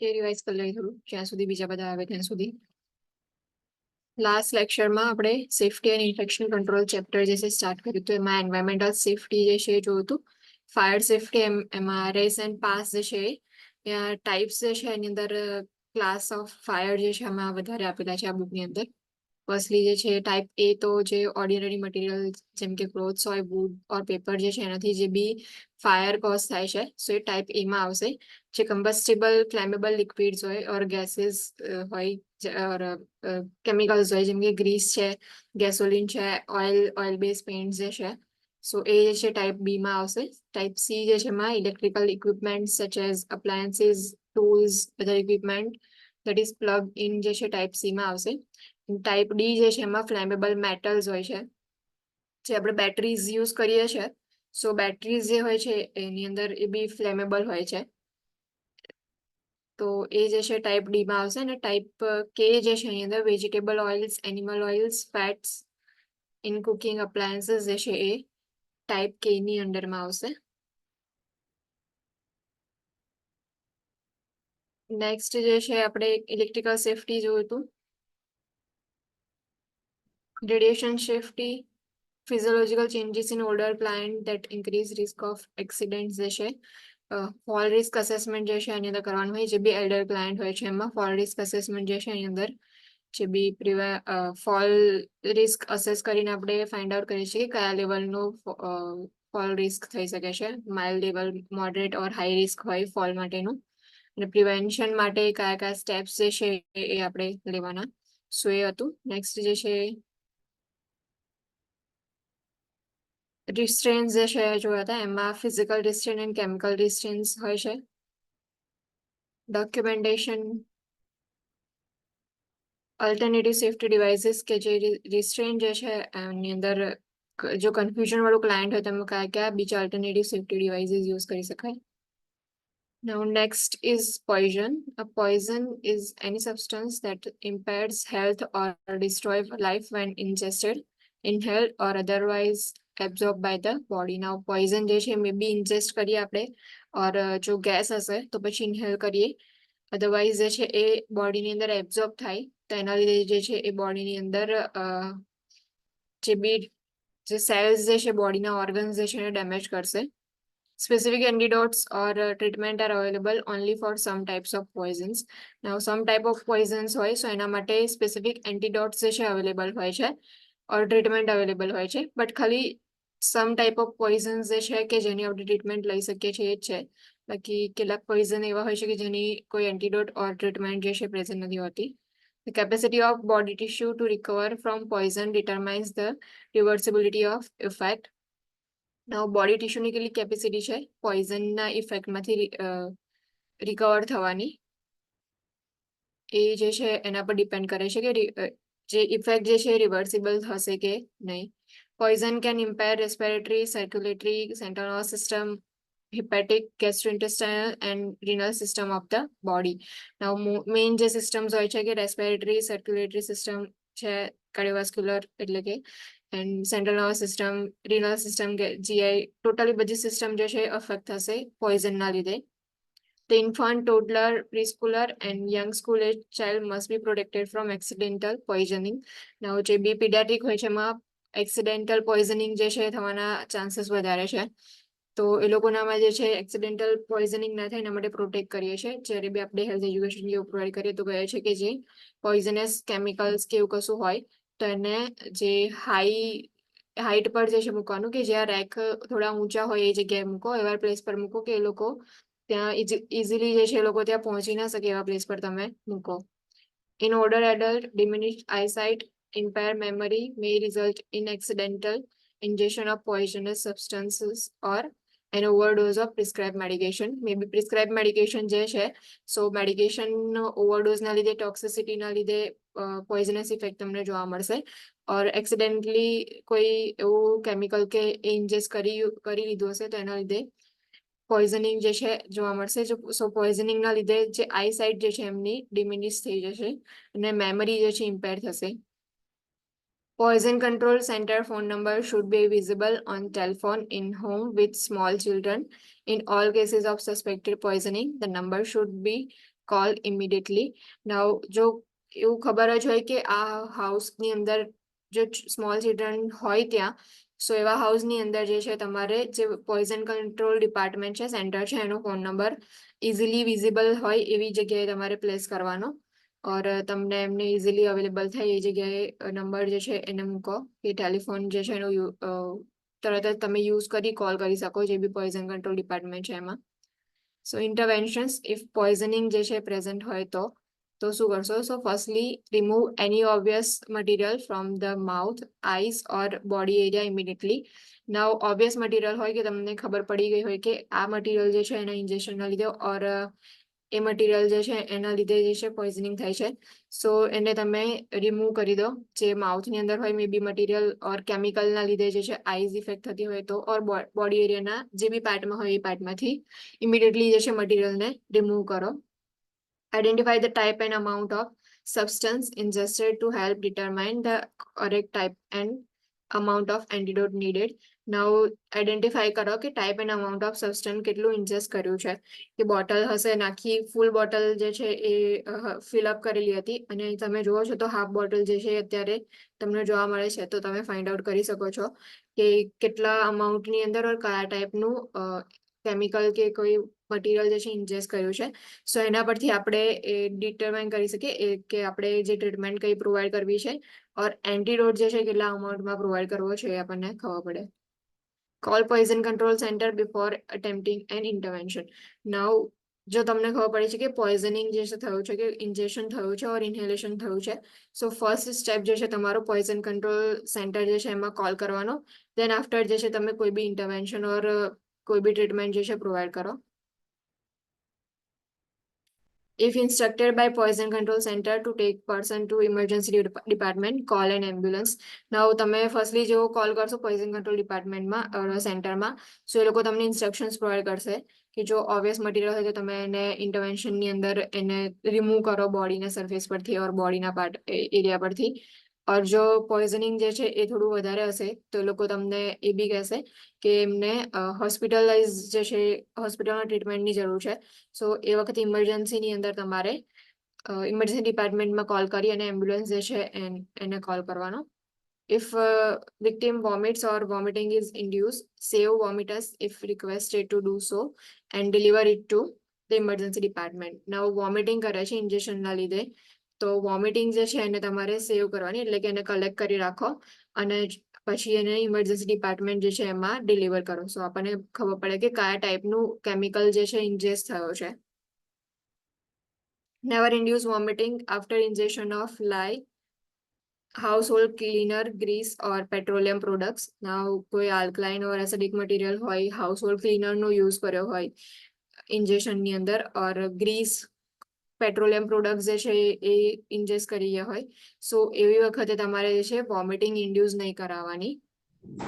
એ revise કરી લઈએ થોડું જ્યાં સુધી બીજા બધા આવે ત્યાં સુધી. લાસ્ટ લેક્ચરમાં આપણે safety and infection control chapter જે છે સ્ટાર્ટ કર્યું હતું. એમાં એન્વાયરમેન્ટલ સેફટી જે છે એ જોયું હતું. ફાયર સેફટી એમાં રેસ એન્ડ પાસ જે છે ટાઈપ્સ જે છે એની અંદર ક્લાસ ઓફ ફાયર જે છે એમાં વધારે આપેલા છે આ બુકની અંદર. ફર્સ્ટલી જે છે ટાઈપ એ તો જે ઓર્ડિનરી મટીરિયલ જેમ કે ક્લોથ્સ હોય, વુડ ઓર પેપર જે છે એનાથી જે બી ફાયર કોઝ થાય છે સો એ ટાઈપ એમાં આવશે. જે કમ્બસ્ટેબલ ફ્લેમેબલ લિક્વિડ્સ હોય ઓર ગેસીસ હોય ઓર કેમિકલ્સ હોય જેમ કે ગ્રીસ છે, ગેસોલિન છે, ઓઇલ બેઝ પેઇન્ટ જે છે સો એ જે છે ટાઈપ બી માં આવશે. ટાઈપ સી જે છે એમાં electrical equipment such as appliances, tools, other equipment that is plug in જે છે ટાઈપ સી માં આવશે. ટાઈપ ડી જે છે એમાં ફ્લેમેબલ મેટલ્સ હોય છે જે આપણે બેટરીઝ યુઝ કરીએ છીએ સો બેટરીઝ જે હોય છે એની અંદર એ બી ફ્લેમેબલ હોય છે તો એ જે છે ટાઈપ ડી માં આવશે. અને ટાઈપ કે જે છે એની અંદર vegetable oils, animal oils, fats in cooking appliances જે છે એ ટાઈપ કે ની અંડરમાં આવશે. નેક્સ્ટ જે છે આપણે ઇલેક્ટ્રિકલ સેફટી જોયું હતું. Radiation safety, physiological changes in older plant that increase risk of accidents જે છે ફોલ રિસ્ક અસેસમેન્ટ જે છે એની અંદર કરવાનું હોય. જે બી એલ્ડર પ્લાન્ટ હોય છે એમાં ફોલ રિસ્ક અસેસમેન્ટ જે છે એની અંદર જે બી ફોલ રિસ્ક અસેસ કરીને આપણે ફાઇન્ડ આઉટ કરીએ છીએ કે કયા લેવલનો ફોલ રિસ્ક થઈ શકે છે. માઇલ્ડ લેવલ, મોડરેટ ઓર હાઈ રિસ્ક હોય ફોલ માટેનું. અને પ્રિવેન્શન માટે કયા કયા સ્ટેપ્સ જે છે એ આપણે લેવાના સો એ હતું. નેક્સ્ટ જે છે રિસ્ટ્રેન્સ જે છે જોયા હતા એમાં ફિઝિકલ રિસ્ટ્રેન એન્ડ કેમિકલ રિસ્ટ્રેન્સ હોય છે. ડોક્યુમેન્ટેશન, અલ્ટરનેટિવ સેફ્ટી ડિવાઇસીસ કે જે રિસ્ટ્રેન જે છે એની અંદર જો કન્ફ્યુઝન વાળું ક્લાયન્ટ હોય તેમાં કયા કયા બીજા અલ્ટરનેટિવ સેફ્ટી ડિવાઇસીસ યુઝ કરી શકાય. Now next is poison. A poison is any substance that impairs health or destroy life when ingested, inhaled or otherwise absorbed by the body. Now poison જે છે મે બી ઇન્જેસ્ટ કરીએ આપણે ઓર જો ગેસ હશે તો પછી ઇન્હેલ કરીએ, અધરવાઇઝ જે છે એ બોડીની અંદર એબ્ઝોર્બ થાય તો એના લીધે જે છે એ બોડીની અંદર જે બી જે સેલ્સ જે છે બોડીના ઓર્ગન્સ જે છે એને ડેમેજ કરશે. Specific antidotes or treatment are available only for some types of poisons. Now some type of poisons હોય so એના માટે specific antidotes જે છે available હોય છે or treatment available હોય છે but ખાલી some type of poisons જે છે કે જેની આપણે ટ્રીટમેન્ટ લઈ શકીએ છીએ એ જ છે. બાકી કેટલાક પોઈઝન એવા હોય છે કે જેની કોઈ એન્ટીડોટ ઓર ટ્રીટમેન્ટ જે છે પ્રેઝન્ટ નથી હોતી. The capacity of body tissue to recover from poison determines the reversibility of effect. Body ટિશ્યુની કેટલી કેપેસિટી છે પોઈઝનના ઇફેક્ટમાંથી રિકવર થવાની એ જે છે એના પર ડિપેન્ડ કરે છે કે જે ઇફેક્ટ જે છે રિવર્સિબલ થશે કે નહીં. Poison can impair respiratory, circulatory, central nervous system, hepatic, gastrointestinal and renal system of the body. Now main જે સિસ્ટમ્સ હોય છે કે રેસ્પિરેટરી, સર્ક્યુલેટરી સિસ્ટમ છે, કાર્ડિયોવાસ્ક્યુલર એટલે કે and central nervous system, renal system, GI totally બધી system જે છે અફેક્ટ થશે પોઈઝનના લીધે. The infant, toddler, preschooler and young school age child must be protected from accidental poisoning. Now જે બી પીડિયાટ્રિક હોય છે એમાં એક્સિડેન્ટલ પોઈઝનિંગ જે છે થવાના ચાન્સીસ વધારે છે તો એ લોકોનામાં જે છે એક્સિડેન્ટલ પોઈઝનિંગ ના થાય એના માટે પ્રોટેક્ટ કરીએ છીએ. જ્યારે બી આપણે હેલ્થ એજ્યુકેશન જેવું પ્રોવાઈડ કરીએ તો કહે છે કે જે પોઈઝનસ કેમિકલ્સ કે એવું કશું હોય તો એને જે હાઈટ પર જે છે મૂકવાનું કે જ્યાં રેક થોડા ઊંચા હોય એ જગ્યાએ મૂકો, એવા પ્લેસ પર મૂકો કે એ લોકો ત્યાં ઇઝીલી જે છે એ લોકો ત્યાં પહોંચી ના શકે એવા પ્લેસ પર તમે મૂકો. In older adult, diminished eyesight, impaired memory may result in accidental ingestion of poisonous substances or an overdose of prescribed medication. Maybe prescribed medication જે છે સો મેડિકેશન ઓવરડોઝના લીધે ટોક્સિસિટીના લીધે પોઈઝનસ ઇફેક્ટ તમને જોવા મળશે ઓર એક્સિડેન્ટલી કોઈ એવું કેમિકલ કે ઇન્જેસ્ટ કરી લીધું હશે તો એના લીધે પોઈઝનિંગ જે છે જોવા મળશે. સો પોઈઝનિંગના લીધે જે આઈ સાઇટ જે છે એમની ડિમિનિશ થઈ જશે અને મેમરી જે છે ઇમ્પેર થશે. Poison control center phone number should be visible on telephone in home with small children. In all cases of suspected poisoning, the number should be call immediately. Now જો એવું ખબર જ હોય કે આ હાઉસની અંદર જો સ્મોલ ચિલ્ડ્રન હોય ત્યાં, સો એવા હાઉસની અંદર જે છે તમારે જે પોઈઝન કંટ્રોલ ડિપાર્ટમેન્ટ છે, સેન્ટર છે, એનો ફોન નંબર ઇઝીલી વિઝિબલ હોય એવી જગ્યાએ તમારે પ્લેસ કરવાનો. ઓર તમને એમને ઇઝીલી અવેલેબલ થાય એ જગ્યાએ નંબર જે છે એને મૂકો, કે ટેલિફોન જે છે એનો તરત જ તમે યુઝ કરી કોલ કરી શકો, જે બી પોઈઝન કંટ્રોલ ડિપાર્ટમેન્ટ છે એમાં. સો ઇન્ટરવેન્શન્સ ઇફ પોઈઝનિંગ જે છે પ્રેઝન્ટ હોય તો શું કરશો? So firstly remove any obvious material from the mouth, eyes or body area immediately. Now obvious material હોય કે તમને ખબર પડી ગઈ હોય કે આ મટીરિયલ જે છે એના ઇન્જેક્શનના લીધે ઓર એ મટીરિયલ જે છે એના લીધે જે છે પોઈઝનિંગ થાય છે. સો એને તમે રિમૂવ કરી દો, જે માઉથની અંદર હોય મે બી મટીરિયલ ઓર કેમિકલના લીધે જે છે આઈઝ ઇફેક્ટ થતી હોય તો, ઓર બોડી એરિયાના જે બી પાર્ટમાં હોય એ પાર્ટમાંથી ઇમિડિયેટલી જે છે મટીરિયલને રિમૂવ કરો. Identify the type and amount of substance ingested to help determine the correct type and amount of antidote needed. Now identify કરો કે type and amount of substance કેટલું ingest કર્યું છે. કે બોટલ હશે નાખી, ફૂલ બોટલ જે છે એ ફિલ અપ કરેલી હતી અને તમે જુઓ છો તો હાફ બોટલ જે છે અત્યારે તમને જોવા મળે છે, તો તમે ફાઇન્ડ આઉટ કરી શકો છો કે કેટલા અમાઉન્ટની અંદર ઓર કયા ટાઈપનું કેમિકલ કે કોઈ મટીરિયલ જે છે ઇન્જેસ્ટ કર્યું છે. સો એના પરથી આપણે એ ડિટરમાઇન કરી શકીએ કે આપણે જે ટ્રીટમેન્ટ કઈ પ્રોવાઈડ કરવી છે ઓર એન્ટીડોટ જે છે કેટલા અમાઉન્ટમાં પ્રોવાઈડ કરવો છે એ આપણને ખબર પડે. Call poison control centre before attempting an intervention. Now જો તમને ખબર પડી છે કે પોઈઝનિંગ જે છે થયું છે, કે ઇન્જેક્શન થયું છે ઓર ઇન્હેલેશન થયું છે, સો ફર્સ્ટ સ્ટેપ જે છે તમારો પોઈઝન કંટ્રોલ સેન્ટર જે છે એમાં કોલ કરવાનો. દેન આફ્ટર જે છે તમે કોઈ બી ઇન્ટરવેન્શન ઓર કોઈ બી ટ્રીટમેન્ટ જે છે પ્રોવાઈડ કરો. If instructed by Poison Control Center to take person to emergency department, call an ambulance. Now તમે ફર્સ્ટલી જેવો કોલ કરશો પોઈઝન કંટ્રોલ ડિપાર્ટમેન્ટમાં સેન્ટરમાં, સો એ લોકો તમને ઇન્સ્ટ્રક્શન્સ પ્રોવાઈડ કરશે કે જો ઓબ્વિયસ મટીરિયલ હોય તો તમે એને ઇન્ટરવેન્શનની અંદર એને રિમૂવ કરો બોડીના સરફેસ પરથી ઓર બોડીના પાર્ટ એરિયા પરથી. ઓર જો પોઈઝનિંગ જે છે એ થોડું વધારે હશે તો એ લોકો તમને એ બી કહેશે કે એમને હોસ્પિટલાઇઝ જે છે હોસ્પિટલના ટ્રીટમેન્ટની જરૂર છે. સો એ વખતે ઇમરજન્સીની અંદર તમારે ઇમરજન્સી ડિપાર્ટમેન્ટમાં કોલ કરી અને એમ્બ્યુલન્સ જે છે એને કોલ કરવાનો. If victim vomits or vomiting is induced, save vomitus if requested to do so and deliver it to the emergency department. Now vomiting કરે છે ઇન્જેક્શનના લીધે, તો વોમિટિંગ જે છે એને તમારે સેવ કરવાની, એટલે કે એને કલેક્ટ કરી રાખો અને પછી એને ઇમરજન્સી ડિપાર્ટમેન્ટ જે છે એમાં ડિલિવર કરો. સો આપણને ખબર પડે કે કયા ટાઈપનું કેમિકલ જે છે ઇન્જેસ્ટ થયો છે. Never induce vomiting after ingestion of lye, household cleaner, grease or petroleum products. Now કોઈ alkaline or acidic material હોય, household cleaner નો યુઝ કર્યો હોય ઇન્જેક્શનની અંદર, ઓર ગ્રીસ પેટ્રોલિયમ પ્રોડક્ટ જે છે એ ઇન્જેસ્ટ કરી ગયા હોય, સો એવી વખતે તમારે જે છે વોમિટિંગ ઇન્ડ્યુસ નહીં કરાવવાની.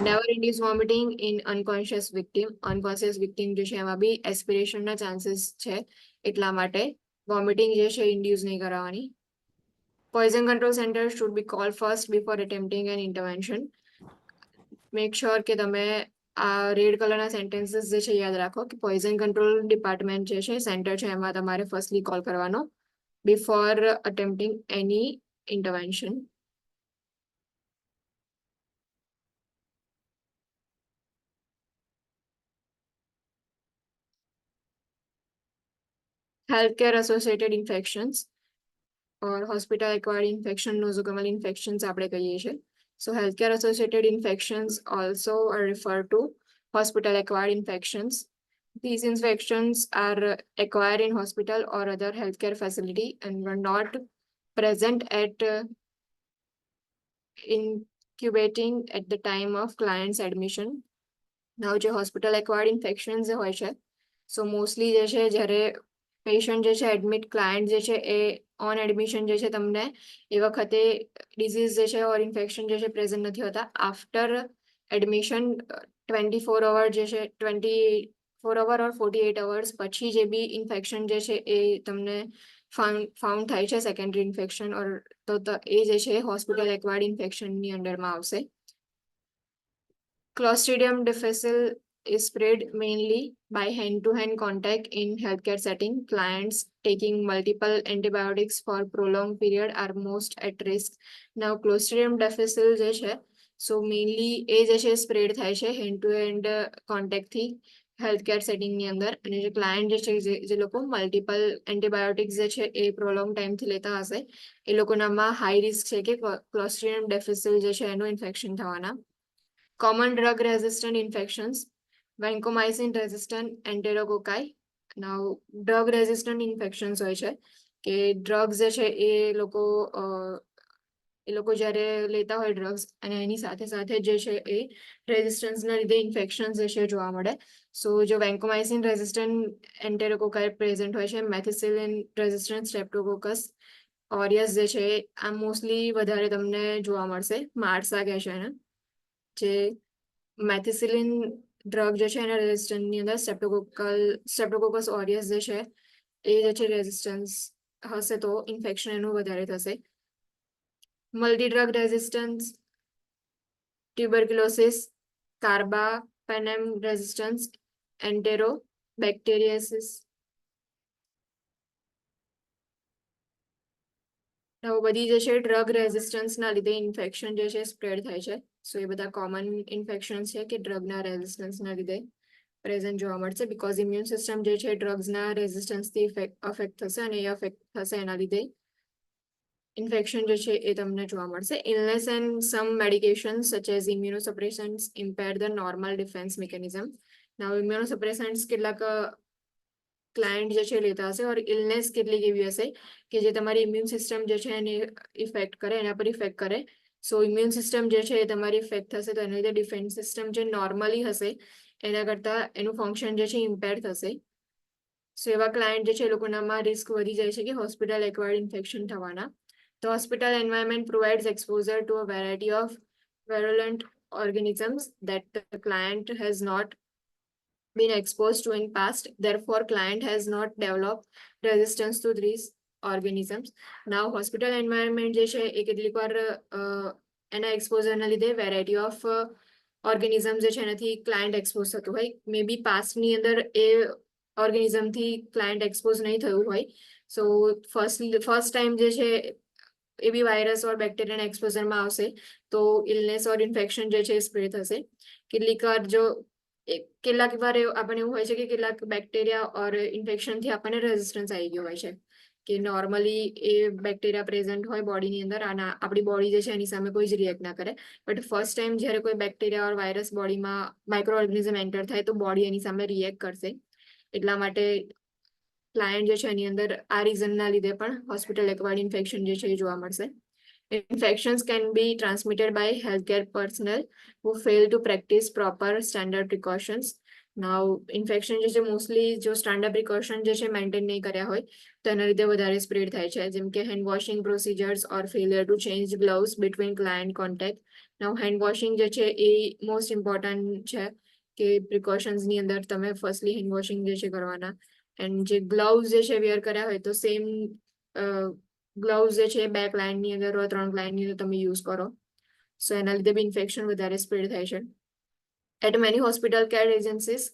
Never induce vomiting in unconscious victim. Unconscious victim જે છે એમાં બી એસ્પિરેશનના ચાન્સીસ છે, એટલા માટે વોમિટિંગ જે છે ઇન્ડ્યુસ નહીં કરાવવાની. Poison control center should be called first before attempting an intervention. Make sure કે તમે આ રેડ કલરના સેન્ટેન્સીસ જે છે યાદ રાખો કે પોઈઝન કંટ્રોલ ડિપાર્ટમેન્ટ જે છે સેન્ટર છે એમાં તમારે ફર્સ્ટલી કોલ કરવાનો before અટેમ્પ્ટિંગ any intervention. Healthcare associated infections or hospital acquired infection, nosocomial infections આપણે કહીએ છીએ. So healthcare associated infections also are referred to hospital acquired infections. These infections are acquired in hospital or other healthcare facility and were not present at incubating at the time of client's admission. Now જે hospital acquired infections હોય છે, so mostly જે છે જ્યારે patient જે છે admit, client જે છે એ ઓન એડમિશન જે છે તમને એ વખતે ડિઝીઝ જે છે ઓર ઇન્ફેક્શન જે છે પ્રેઝન્ટ નથી હોતા. આફ્ટર એડમિશન 24 અવર જે છે 24 અવર ઓર 48 અવર્સ પછી જે બી ઇન્ફેક્શન જે છે એ તમને ફાઉન્ડ થાય છે સેકન્ડરી ઇન્ફેક્શન ઓર તો એ જે છે હોસ્પિટલ એક્વાયર્ડ ઇન્ફેક્શનની અંડરમાં આવશે. Clostridium difficile is spread mainly by hand-to-hand contact in healthcare setting. Clients taking multiple antibiotics for prolonged period are most at risk. Now, Clostridium difficile જે છે, so mainly એ જે છે spread થાય છે hand-to-hand contact થી healthcare સેટિંગની અંદર. અને જે ક્લાયન્ટ જે છે જે લોકો મલ્ટિપલ એન્ટીબાયોટિક્સ જે છે એ પ્રોલોંગ ટાઈમથી લેતા હશે એ લોકોનામાં હાઈ રિસ્ક છે કે ક્લોસ્ટ્રિડિયમ ડિફિસિલ જે છે એનું ઇન્ફેક્શન થવાના. Common drug resistant infections, vancomycin resistant enterococci. Now drug resistant infections હોય છે કે ડ્રગ્સ જે છે એ લોકો જ્યારે લેતા હોય ડ્રગ્સ અને એની સાથે સાથે જે છે એ રેઝિસ્ટન્સના લીધે ઇન્ફેક્શન જે છે જોવા મળે. સો જો વેન્કોમાઇસિન રેઝિસ્ટન્ટ એન્ટેરોકોકાઈ પ્રેઝન્ટ હોય છે, મેથિસિલિન રેઝિસ્ટન્ટ સ્ટ્રેપ્ટોકોકસ ઓરિયસ જે છે આ મોસ્ટલી વધારે તમને જોવા મળશે. માર્સા કહે છે એને, જે મેથિસિલિન ડ્રગ જે છે એના રેઝિસ્ટન્સની અંદર સ્ટ્રેપ્ટોકોકસ ઓરિયસ જે છે એ જે છે રેઝિસ્ટન્સ હશે તો ઇન્ફેક્શન એનું વધારે થશે. Multi drug resistance, tuberculosis, carbapenem resistance, enterobacteriaceae. બધી જે છે ડ્રગ રેઝિસ્ટન્સના લીધે ઇન્ફેક્શન જે છે સ્પ્રેડ થાય છે. સો એ બધા કોમન ઇન્ફેક્શન છે કે ડ્રગના રેઝિસ્ટન્સના લીધે પ્રેઝન્ટ જોવા મળશે. બીકોઝ ઇમ્યુન સિસ્ટમ જે છે ડ્રગ્સના રેઝિસ્ટન્સથી અફેક્ટ થશે અને એ અફેક્ટ થશે એના લીધે ઇન્ફેક્શન જે છે એ તમને જોવા મળશે. Illness and some medications such as immunosuppressants impair the normal defence mechanism. Now immunosuppressants કેટલાક ક્લાયન્ટ જે છે લેતા હશે ઓર ઇલનેસ કેટલીક એવી હશે કે જે તમારી ઇમ્યુન સિસ્ટમ જે છે એને ઇફેક્ટ કરે, એના પર ઇફેક્ટ કરે. સો ઇમ્યુન સિસ્ટમ જે છે એ તમારી ઇફેક્ટ થશે તો એના લીધે ડિફેન્સ સિસ્ટમ જે નોર્મલી હશે એના કરતાં એનું ફંક્શન જે છે ઇમ્પેર થશે. સો એવા ક્લાયન્ટ જે છે એ લોકોનામાં રિસ્ક વધી જાય છે કે હોસ્પિટલ એક્વાયર્ડ ઇન્ફેક્શન થવાના. The hospital environment provides exposure to a variety of virulent organisms that the client has not been exposed to in past. Therefore, client has not developed resistance to these organisms. Now, hospital environment જે છે એ કેટલીક વાર એના એક્સપોઝરના લીધે variety of organism જે છે એનાથી client expose થતું હોય. મે બી પાસ્ટની અંદર એ ઓર્ગેનિઝમથી ક્લાયન્ટ એક્સપોઝ નહીં થયું હોય. સો ફર્સ્ટ ટાઈમ જે છે એ બી વાયરસ ઓર બેક્ટેરિયાના એક્સપોઝરમાં આવશે તો ઇલનેસ ઓર ઇન્ફેક્શન જે છે એ સ્પ્રેડ થશે. કેટલીક વાર કેટલાક વાર આપણને એવું હોય છે કે કેટલાક બેક્ટેરિયા ઓર ઇન્ફેક્શનથી આપણને રેઝિસ્ટન્સ આવી ગયો હોય છે કે નોર્મલી એ બેક્ટેરિયા પ્રેઝન્ટ હોય બોડીની અંદર અને આપણી બોડી જે છે એની સામે કોઈ જ રિએક્ટ ના કરે. બટ ફર્સ્ટ ટાઈમ જ્યારે કોઈ બેક્ટેરિયા ઓર વાયરસ બોડીમાં માઇક્રો ઓર્ગેનિઝમ એન્ટર થાય તો બોડી એની સામે રિએક્ટ કરશે. એટલા માટે ક્લાયન્ટ જે છે એની અંદર આ રીઝનના લીધે પણ હોસ્પિટલ એક્વાયર્ડ ઇન્ફેક્શન જે છે એ જોવા મળશે. Infections can be transmitted by healthcare personnel who fail to practice proper standard precautions. Now, infection જે છે મોસ્ટલી જો સ્ટાન્ડર્ડ પ્રિકોશન જે છે મેન્ટેન નહીં કર્યા હોય તો એના લીધે વધારે સ્પ્રેડ થાય છે, જેમ કે hand washing procedures or failure to change gloves between client contact. Now hand washing જે છે એ મોસ્ટ ઇમ્પોર્ટન્ટ છે કે પ્રિકોશન્સની અંદર તમે ફર્સ્ટલી હેન્ડ વોશિંગ જે છે કરવાના. એન્ડ જે ગ્લવ્સ જે છે વેર કર્યા હોય તો સેમ ગ્લવ્સ જે છે 2 ક્લાયન્ટની અંદર or 3 ક્લાયન્ટની અંદર તમે યુઝ કરો. સો એના લીધે બી ઇન્ફેક્શન વધારે સ્પ્રેડ થાય છે. At many hospital care agencies,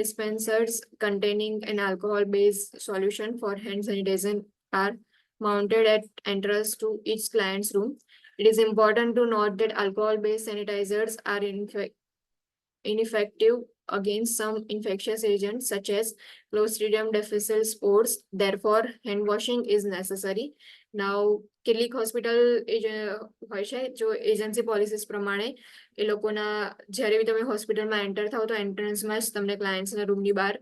dispensers containing an alcohol-based solution for hand sanitization are mounted at entrance to each client's room. It is important to note that alcohol-based sanitizers are ineffective against some infectious agents such as Clostridium difficile spores. Therefore, hand washing is necessary. Now, કેટલીક hospital હોય છે જો agency policies પ્રમાણે એ લોકોના જ્યારે બી તમે હોસ્પિટલમાં enter થાવ તો એન્ટ્રન્સમાં જ તમને ક્લાયન્ટ્સના રૂમની બહાર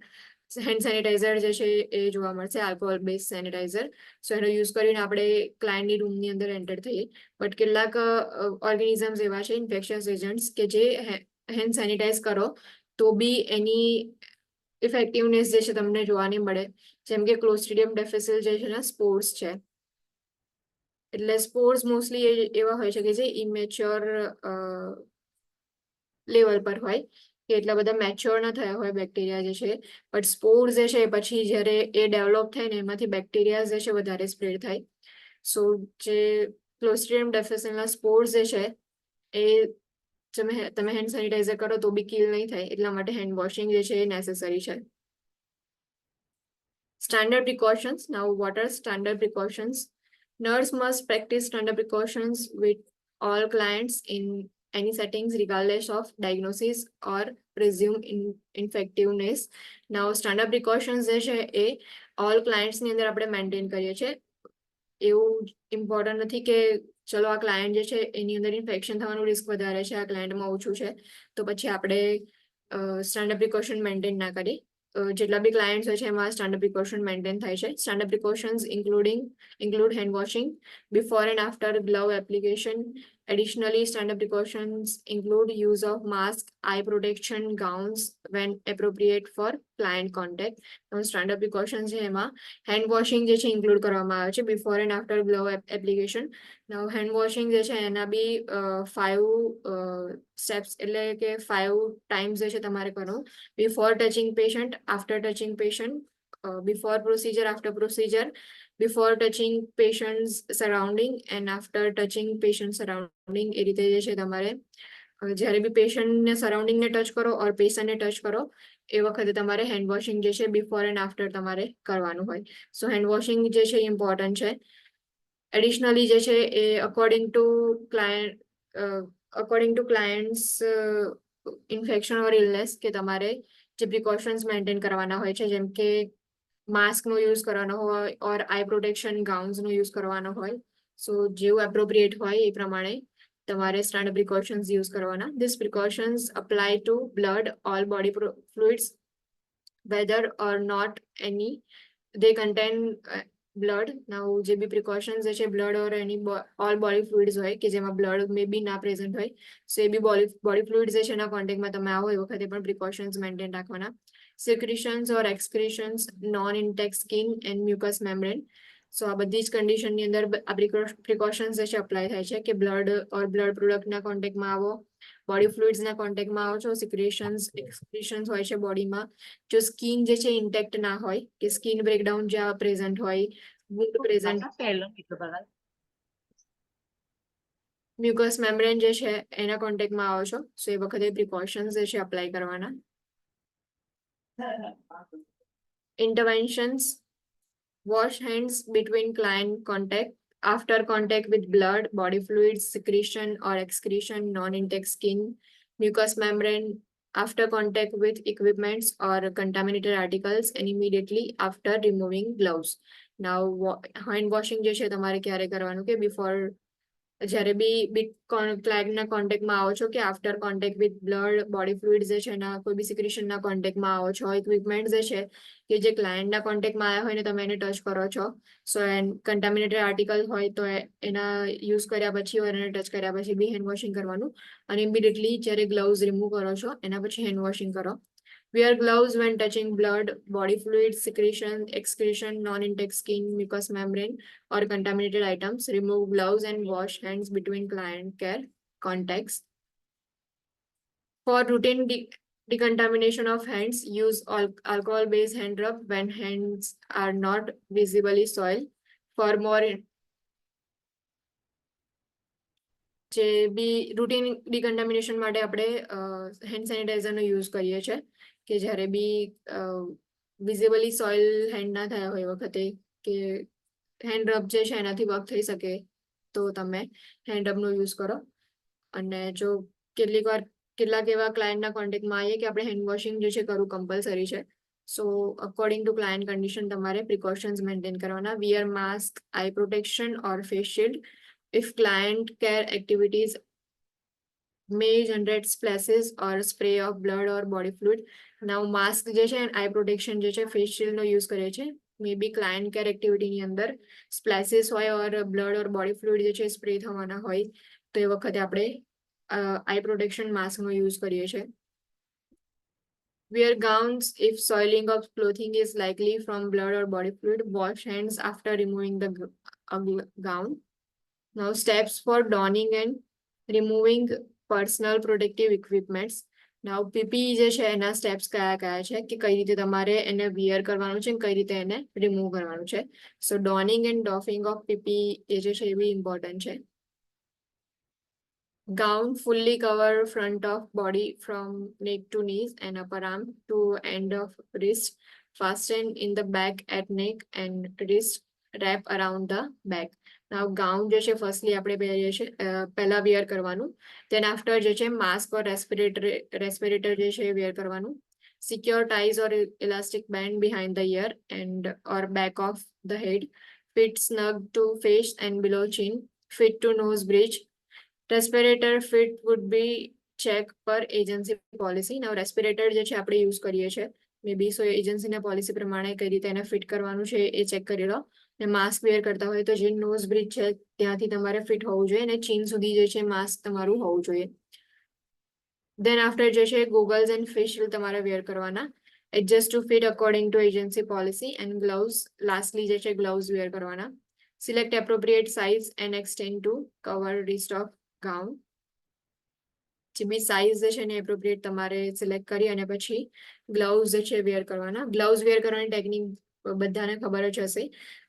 હેન્ડ સેનિટાઈઝર જે છે એ જોવા મળશે, આલ્કોહોલ બેઝ સેનિટાઈઝર. સો એનો યુઝ કરીને આપણે ક્લાયન્ટની રૂમની અંદર એન્ટર થઈએ. બટ કેટલાક ઓર્ગેનિઝમ્સ એવા છે ઇન્ફેક્શિયસ એજન્ટ્સ કે જે હેન્ડ સેનિટાઈઝ કરો તો બી એની ઇફેક્ટિવનેસ જે છે તમને જોવા નહીં મળે. જેમ કે ક્લોસ્ટ્રિડિયમ ડિફિસિલ જે છે ને સ્પોર્સ છે. એટલે સ્પોર્સ મોસ્ટલી એવા હોય છે કે જે ઇમેચ્યોર લેવલ પર હોય કે એટલા બધા મેચ્યોર ના થયા હોય બેક્ટેરિયા જે છે. બટ સ્પોર્સ જે છે પછી જ્યારે એ ડેવલપ થાય ને એમાંથી બેક્ટેરિયા જે છે વધારે સ્પ્રેડ થાય. સો જે ક્લોસ્ટ્રિડિયમ ડિફિસિલના સ્પોર્સ જે છે એ તમે હેન્ડ સેનિટાઈઝર કરો તો બી કિલ નહીં થાય, એટલા માટે હેન્ડ વોશિંગ જે છે એ નેસેસરી છે. Standard precautions. Now, what are standard precautions? Nurse must practice standard precautions with all clients in any settings, regardless of diagnosis or presumed infectiveness. Now, standard precautions જે છે એ all clients ની અંદર આપણે maintain કરીએ છીએ. એવું important નથી કે ચલો આ ક્લાયન્ટ જે છે એની અંદર ઇન્ફેક્શન થવાનું રિસ્ક વધારે છે, આ ક્લાયન્ટમાં ઓછું છે, તો પછી આપણે સ્ટાન્ડર્ડ પ્રિકોશન મેન્ટેન ના કરીએ. જેટલા બી ક્લાયન્ટ્સ હોય છે એમાં સ્ટાન્ડર્ડ પ્રિકોશન મેન્ટેન થાય છે. Standard precautions include hand washing before and after glove application. Additionally, standard precautions include use of mask, eye protection, gowns when appropriate for client contact. Standard precautions છે એમાં hand washing જે છે include કરવામાં આવે છે before and after glove application. Hand washing જે છે એના બી 5 સ્ટેપ્સ એટલે કે 5 ટાઈમ્સ જે છે તમારે કરવું. Before touching patient, after touching patient, before procedure, after procedure, before touching patient's surrounding and after touching patient surrounding. એ રીતે જે છે તમારે જ્યારે બી પેશન્ટને સરાઉન્ડિંગને ટચ કરો ઓર પેશન્ટને ટચ કરો એ વખતે તમારે હેન્ડ વોશિંગ જે છે બિફોર એન્ડ આફ્ટર તમારે કરવાનું હોય. સો હેન્ડ વોશિંગ જે છે ઇમ્પોર્ટન્ટ છે. એડિશનલી જે છે એ according to clients infection or illness કે તમારે જે પ્રિકોશન્સ મેન્ટેન કરવાના હોય છે, જેમ કે માસ્કનો યુઝ કરવાનો હોય ઓર આઈ પ્રોટેક્શન ગાઉન્સનો યુઝ કરવાનો હોય. સો જેવું એપ્રોપ્રિએટ હોય એ પ્રમાણે તમારે સ્ટાન્ડર્ડ પ્રિકોશન્સ યુઝ કરવાના. These precautions apply to blood, all body fluids, whether or not any they contain blood. Now જે બી પ્રિકોશન્સ છે બ્લડ ઓર એની ઓલ બોડી ફ્લુઇડ્સ હોય કે જેમાં બ્લડ મે બી ના પ્રેઝન્ટ હોય, સો એ બી બોડી ફ્લુઇડ્સ જે છે એના કોન્ટેક્ટમાં તમે આવો એ વખતે પણ પ્રિકોશન્સ મેન્ટેન રાખવાના. Secretions or excretions, non-intact skin and mucous membrane. સો આ બધી જ કન્ડિશનની અંદર આ પ્રિકોશન્સ જે છે અપ્લાય થાય છે કે બ્લડ ઓર બ્લડ પ્રોડક્ટના કોન્ટેક્ટમાં આવો, બોડી ફ્લુઇડ્સના કોન્ટેક્ટમાં આવો છો, એક્સક્રીશન્સ હોય છે બોડીમાં. જો સ્કિન જે છે ઇન્ટેક્ટ ના હોય કે સ્કિન બ્રેકડાઉન જ્યાં પ્રેઝન્ટ હોય, વુન્ડ પ્રેઝન્ટ, મ્યુકસ મેમ્બ્રેન જે છે એના કોન્ટેક્ટમાં આવો છો, સો એ વખતે પ્રિકોશન્સ જે છે અપ્લાય કરવાના. Interventions: wash hands between client contact, after contact with blood, body fluids, secretion or excretion, non-intact skin, mucous membrane, after contact with equipments or contaminated articles, and immediately after removing gloves. Now, hand washing જે છે તમારે ક્યારે કરવાનું કે before જ્યારે બી ક્લાયન્ટના કોન્ટેક્ટમાં આવો છો કે after contact with blood, body fluid જે છે એના કોઈ બી સિક્રેશનના કોન્ટેક્ટમાં આવો છો, ઇક્વિપમેન્ટ જે છે કે જે ક્લાયન્ટના કોન્ટેક્ટમાં આવ્યા હોય ને તમે એને ટચ કરો છો, સો કન્ટામિનેટેડ આર્ટિકલ હોય તો એના યુઝ કર્યા પછી ઓર એને ટચ કર્યા પછી બી હેન્ડ વોશિંગ કરવાનું. અને ઇમિડિયેટલી જ્યારે ગ્લવ્સ રિમૂવ કરો છો એના પછી હેન્ડ વોશિંગ કરો. Wear gloves when touching blood, body fluids, secretion, excretion, non-intact skin, mucous membrane, or contaminated items. Remove gloves and wash hands between client care contacts. For routine decontamination of hands, use alcohol-based hand rub when hands are not visibly soiled. For more જે બી routine ડિકન્ટામિનેશન માટે આપણે hand સેનિટાઈઝરનો use કરીએ છીએ કે જ્યારે બી વિઝિબલી soil hand ના થયા હોય વખતે કે હેન્ડ રબ જે છે એનાથી વર્ક થઈ શકે તો તમે હેન્ડ રબનો યુઝ કરો. અને જો કેટલાક એવા ક્લાયન્ટના કોન્ટેક્ટમાં આવીએ કે આપણે હેન્ડ વોશિંગ જે છે કરવું કમ્પલસરી છે, so according to client condition તમારે પ્રિકોશન્સ મેન્ટેન કરવાના. Wear mask, eye protection or face shield. If client care activities may generate splashes or spray of blood or body fluid. Now mask જે છે આઈ protection જે છે face shield નો use કરે છે. મે બી client care એક્ટિવિટીની અંદર સ્પ્લેસીસ હોય ઓર blood ઓર body fluid જે છે સ્પ્રે થવાના હોય તો એ વખતે આપણે આઈ પ્રોટેક્શન માસ્કનો યુઝ કરીએ છીએ. Wear gowns if soiling of clothing is likely from blood or body fluid. Wash hands after removing the gown. Now steps for donning and removing personal protective equipments. Now PPE જે છે એના steps કયા કયા છે કે કઈ રીતે તમારે એને વિયર કરવાનું છે કઈ રીતે એને રિમૂવ કરવાનું છે. સો ડોનિંગ એન્ડ ડોફિંગ ઓફ PPE એ જે છે એ બી ઇમ્પોર્ટન્ટ છે. Gown fully cover front of body from neck to knees and upper arm to end of wrist. Fasten in the back at neck and wrist. Wrap around the back. Now gown જે છે firstly આપણે પહેરીએ છીએ પહેલા wear કરવાનું. Then after જે છે mask or respirator જે છે wear કરવાનું. Secure ties or elastic band behind the ear and or back of the head. Fit snug to face and below chin. Fit to nose bridge. Respirator fit would be check per agency policy. Now respirator જે છે આપણે use કરીએ છીએ મે બી સો એજન્સીના policy પ્રમાણે કઈ રીતે એને ફિટ કરવાનું છે એ ચેક કરી લો. ને માસ્ક વેર કરતા હોય તો જે નોઝ બ્રિજ છે ત્યાંથી તમારે ફિટ હોવું જોઈએ અને ચીન સુધી જે છે માસ્ક તમારું હોવું જોઈએ. દેન આફ્ટર જે છે ગોગલ્સ એન્ડ ફેસ શિલ્ડ તમારે વેર કરવાના. Adjust to fit according to agency policy and gloves lastly જે છે ગ્લવ્સ વેર કરવાના. Select appropriate size and extend to cover wrist of gown. જે બી સાઇઝ જે છે ને એપ્રોપ્રિએટ તમારે સિલેક્ટ કરી અને પછી ગ્લવ્સ જે છે વેર કરવાના. ગ્લવ્સ વેર કરવાની ટેકનિક બધાને ખબર જ હશે.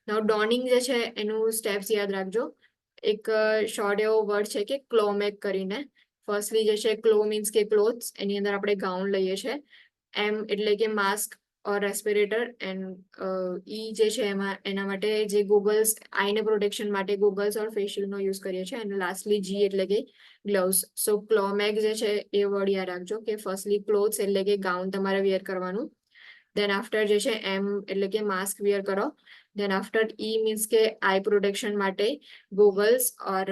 નાઉ ડોનિંગ જે છે એનું સ્ટેપ્સ યાદ રાખજો. એક શોર્ટ એવો વર્ડ છે કે ક્લોમેક કરીને. ફર્સ્ટલી જે છે ક્લો મીન્સ કે ક્લોથ્સ, એની અંદર આપણે ગાઉન લઈએ છીએ. એમ એટલે કે માસ્ક ઓર રેસ્પિરેટર એન્ડ ઈ જે છે એમાં એના માટે જે ગોગલ્સ આઈને પ્રોટેક્શન માટે ગોગલ્સ ઓર ફેસ શિલ્ડનો યુઝ કરીએ છીએ. અને લાસ્ટલી જી એટલે કે ગ્લવ્સ. સો ક્લોમેક જે છે એ વર્ડ યાદ રાખજો કે ફર્સ્ટલી ક્લોથ્સ એટલે કે ગાઉન તમારે વેર કરવાનું. દેન આફ્ટર જે છે એમ એટલે કે માસ્ક વેર કરો. દેન આફ્ટર ઈ મીન્સ કે આઈ પ્રોટેક્શન માટે ગોગલ્સ ઓર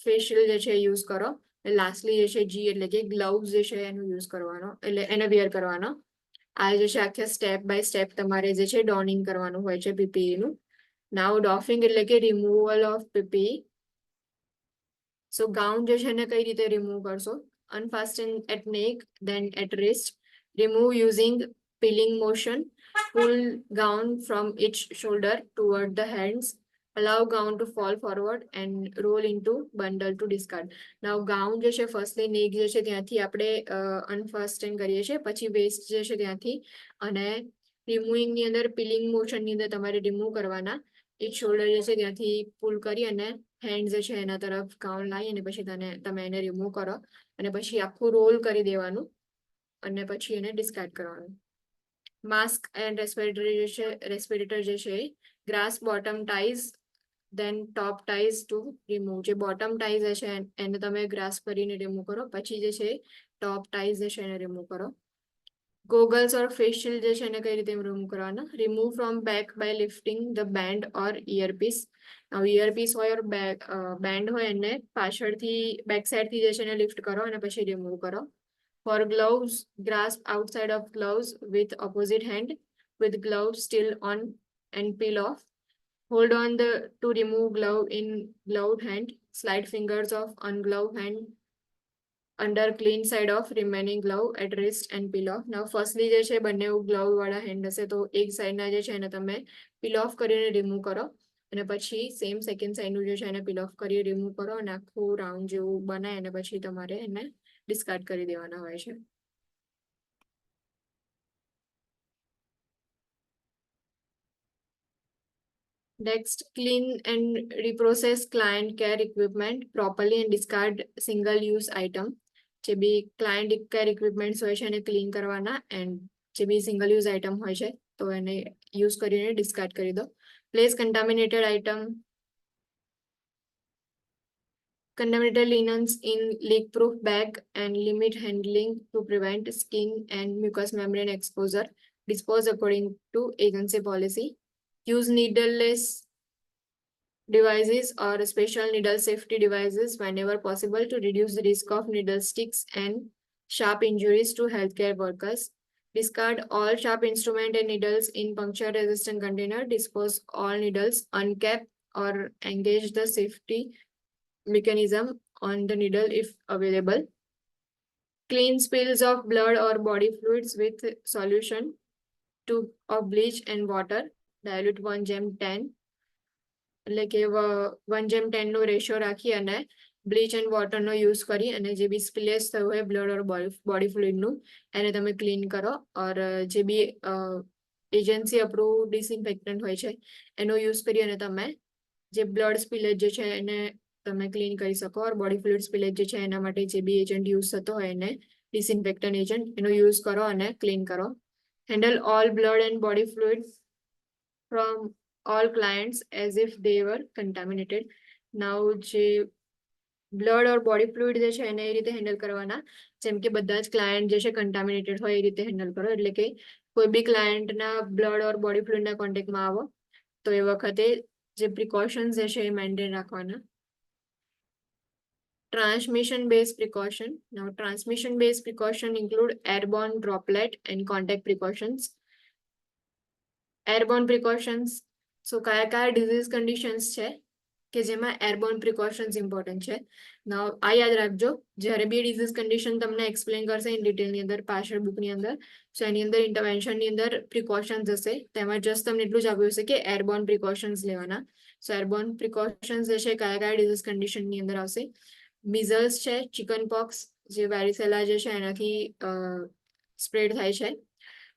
ફેસ શિલ્ડ જે છે યુઝ કરો. લાસ્ટલી જે છે જી એટલે કે ગ્લવ્સ જે છે એનો યુઝ કરવાનો એટલે એને વેર કરવાનો. આ જે છે આખા સ્ટેપ બાય સ્ટેપ તમારે જે છે ડોનિંગ કરવાનું હોય છે પીપીઈ નું. નાઉ ડોફિંગ એટલે કે removal of PPE. So gown જે છે એને કઈ રીતે રિમૂવ કરશો? Unfasten at neck then at wrist. Remove using peeling motion. Pull gown from each shoulder toward the hands. Allow gown to fall forward and roll into bundle to discard. Now gown જે છે firstly નેક જે છે ત્યાંથી આપણે અનફાસ્ટન કરીએ છીએ, પછી વેસ્ટ જે છે ત્યાંથી અને રિમૂવિંગ ની અંદર પીલિંગ મોશન ની અંદર તમારે રિમૂવ કરવાના. એક શોલ્ડર જે છે ત્યાંથી પુલ કરી અને હેન્ડ જે છે એના તરફ ગાઉન લાવી અને પછી તમે એને રિમૂવ કરો અને પછી આખું રોલ કરી દેવાનું અને પછી એને ડિસ્કાર્ડ કરવાનું. માસ્ક એન્ડ રેસ્પિરેટર જે છે grasp bottom ties then top ties to remove. જે બોટમ ટાઈઝ છે એને તમે ગ્રાસ કરીને રિમૂવ કરો, પછી જે છે ટોપ ટાઈઝ જે છે એને રિમૂવ કરો. ગોગલ્સ ઓર ફેસ શિલ્ડ જે છે એને કઈ રીતે રિમૂવ કરવાના? Remove from back by lifting the band or earpiece. Earpiece હોય ઓર બેન્ડ હોય એને પાછળથી બેક સાઈડથી જે છે એને લિફ્ટ કરો અને પછી રિમૂવ કરો. For gloves, grasp outside of gloves with opposite hand with gloves still on and peel off. Hold on to remove glove in gloved hand. Slide fingers of ungloved hand under clean side of remaining glove at wrist and peel off. Now firstly જે છે બંને glove વાળા hand હશે તો એક સાઈડના જે છે એને તમે પીલ ઓફ કરીને રિમૂવ કરો અને પછી સેમ સેકન્ડ સાઈડનું જે છે એને પીલ ઓફ કરી રિમૂવ કરો અને આખું રાઉન્ડ જેવું બનાય અને પછી તમારે એને ડિસ્કાર્ડ કરી દેવાના હોય છે. Next, clean and reprocess client care equipment properly and discard single-use item. જે બી ક્લાયન્ટ કેર ઇક્વિપમેન્ટ્સ હોય છે એને ક્લીન કરવાના એન્ડ જે બી સિંગલ યુઝ આઇટમ હોય છે તો એને યુઝ કરીને ડિસ્કાર્ડ કરી દો. Place contaminated linens in leak-proof bag and limit handling to prevent skin and mucous membrane exposure. Dispose according to agency policy. Use needleless devices or special needle safety devices whenever possible to reduce the risk of needle sticks and sharp injuries to healthcare workers. Discard all sharp instrument and needles in puncture-resistant container. Dispose all needles, uncap or engage the safety mechanism on the needle if available. Clean spills of blood or body fluids with solution of bleach and water. Dilute 1:10. એટલે કે 1:10 નો ratio રાખી અને bleach and વોટરનો use કરી અને જે બી splash થયું હોય blood ઓર body ફ્લુઇડનું એને તમે ક્લીન કરો. ઓર જે બી એજન્સી અપ્રૂવ ડિસઇન્ફેક્ટન્ટ હોય છે એનો યુઝ કરી અને તમે જે બ્લડ સ્પિલેજ જે છે એને તમે ક્લીન કરી શકો. ઓર બોડી ફ્લુઇડ સ્પિલેજ જે છે એના માટે જે બી એજન્ટ યુઝ થતો હોય એને ડિસઇન્ફેક્ટન્ટ એજન્ટ એનો યુઝ કરો અને ક્લીન કરો. Handle all blood and body fluid from all clients as if they were contaminated. Now જે બ્લડ ઓર બોડી ફ્લુઇડ જે છે એને એ રીતે હેન્ડલ કરવાના જેમ કે બધા જ ક્લાયન્ટ જે છે કન્ટામિનેટેડ હોય એ રીતે હેન્ડલ કરો. એટલે કે કોઈ બી ક્લાયન્ટના બ્લડ ઓર બોડી ફ્લુઇડના કોન્ટેક્ટમાં આવો તો એ વખતે જે પ્રિકોશન્સ જે છે એ મેન્ટેન રાખવાના. Transmission based precaution. Now, transmission based precaution include airborne droplet and contact precautions. Airborne precautions. So, kaya disease conditions છે કે જેમાં એરબોર્ન પ્રિકોશન્સ ઇમ્પોર્ટન્ટ છે. નાઉ આ યાદ રાખજો જ્યારે બી ડિઝીઝ કન્ડિશન તમને એક્સપ્લેન કરશે ઇન ડિટેલની અંદર પાછળ બુકની અંદર. સો એની અંદર ઇન્ટરવેન્શનની અંદર પ્રિકોશન્સ હશે તેમાં જસ્ટ તમને એટલું જ આપ્યું હશે કે એરબોર્ન પ્રિકોશન્સ લેવાના. સો એરબોર્ન પ્રિકોશન્સ જે છે કયા ડિઝીઝ કન્ડિશનની અંદર આવશે. મિઝલ્સ છે, ચિકન પોક્સ જે વેરીસેલા જે છે એનાથી સ્પ્રેડ થાય છે.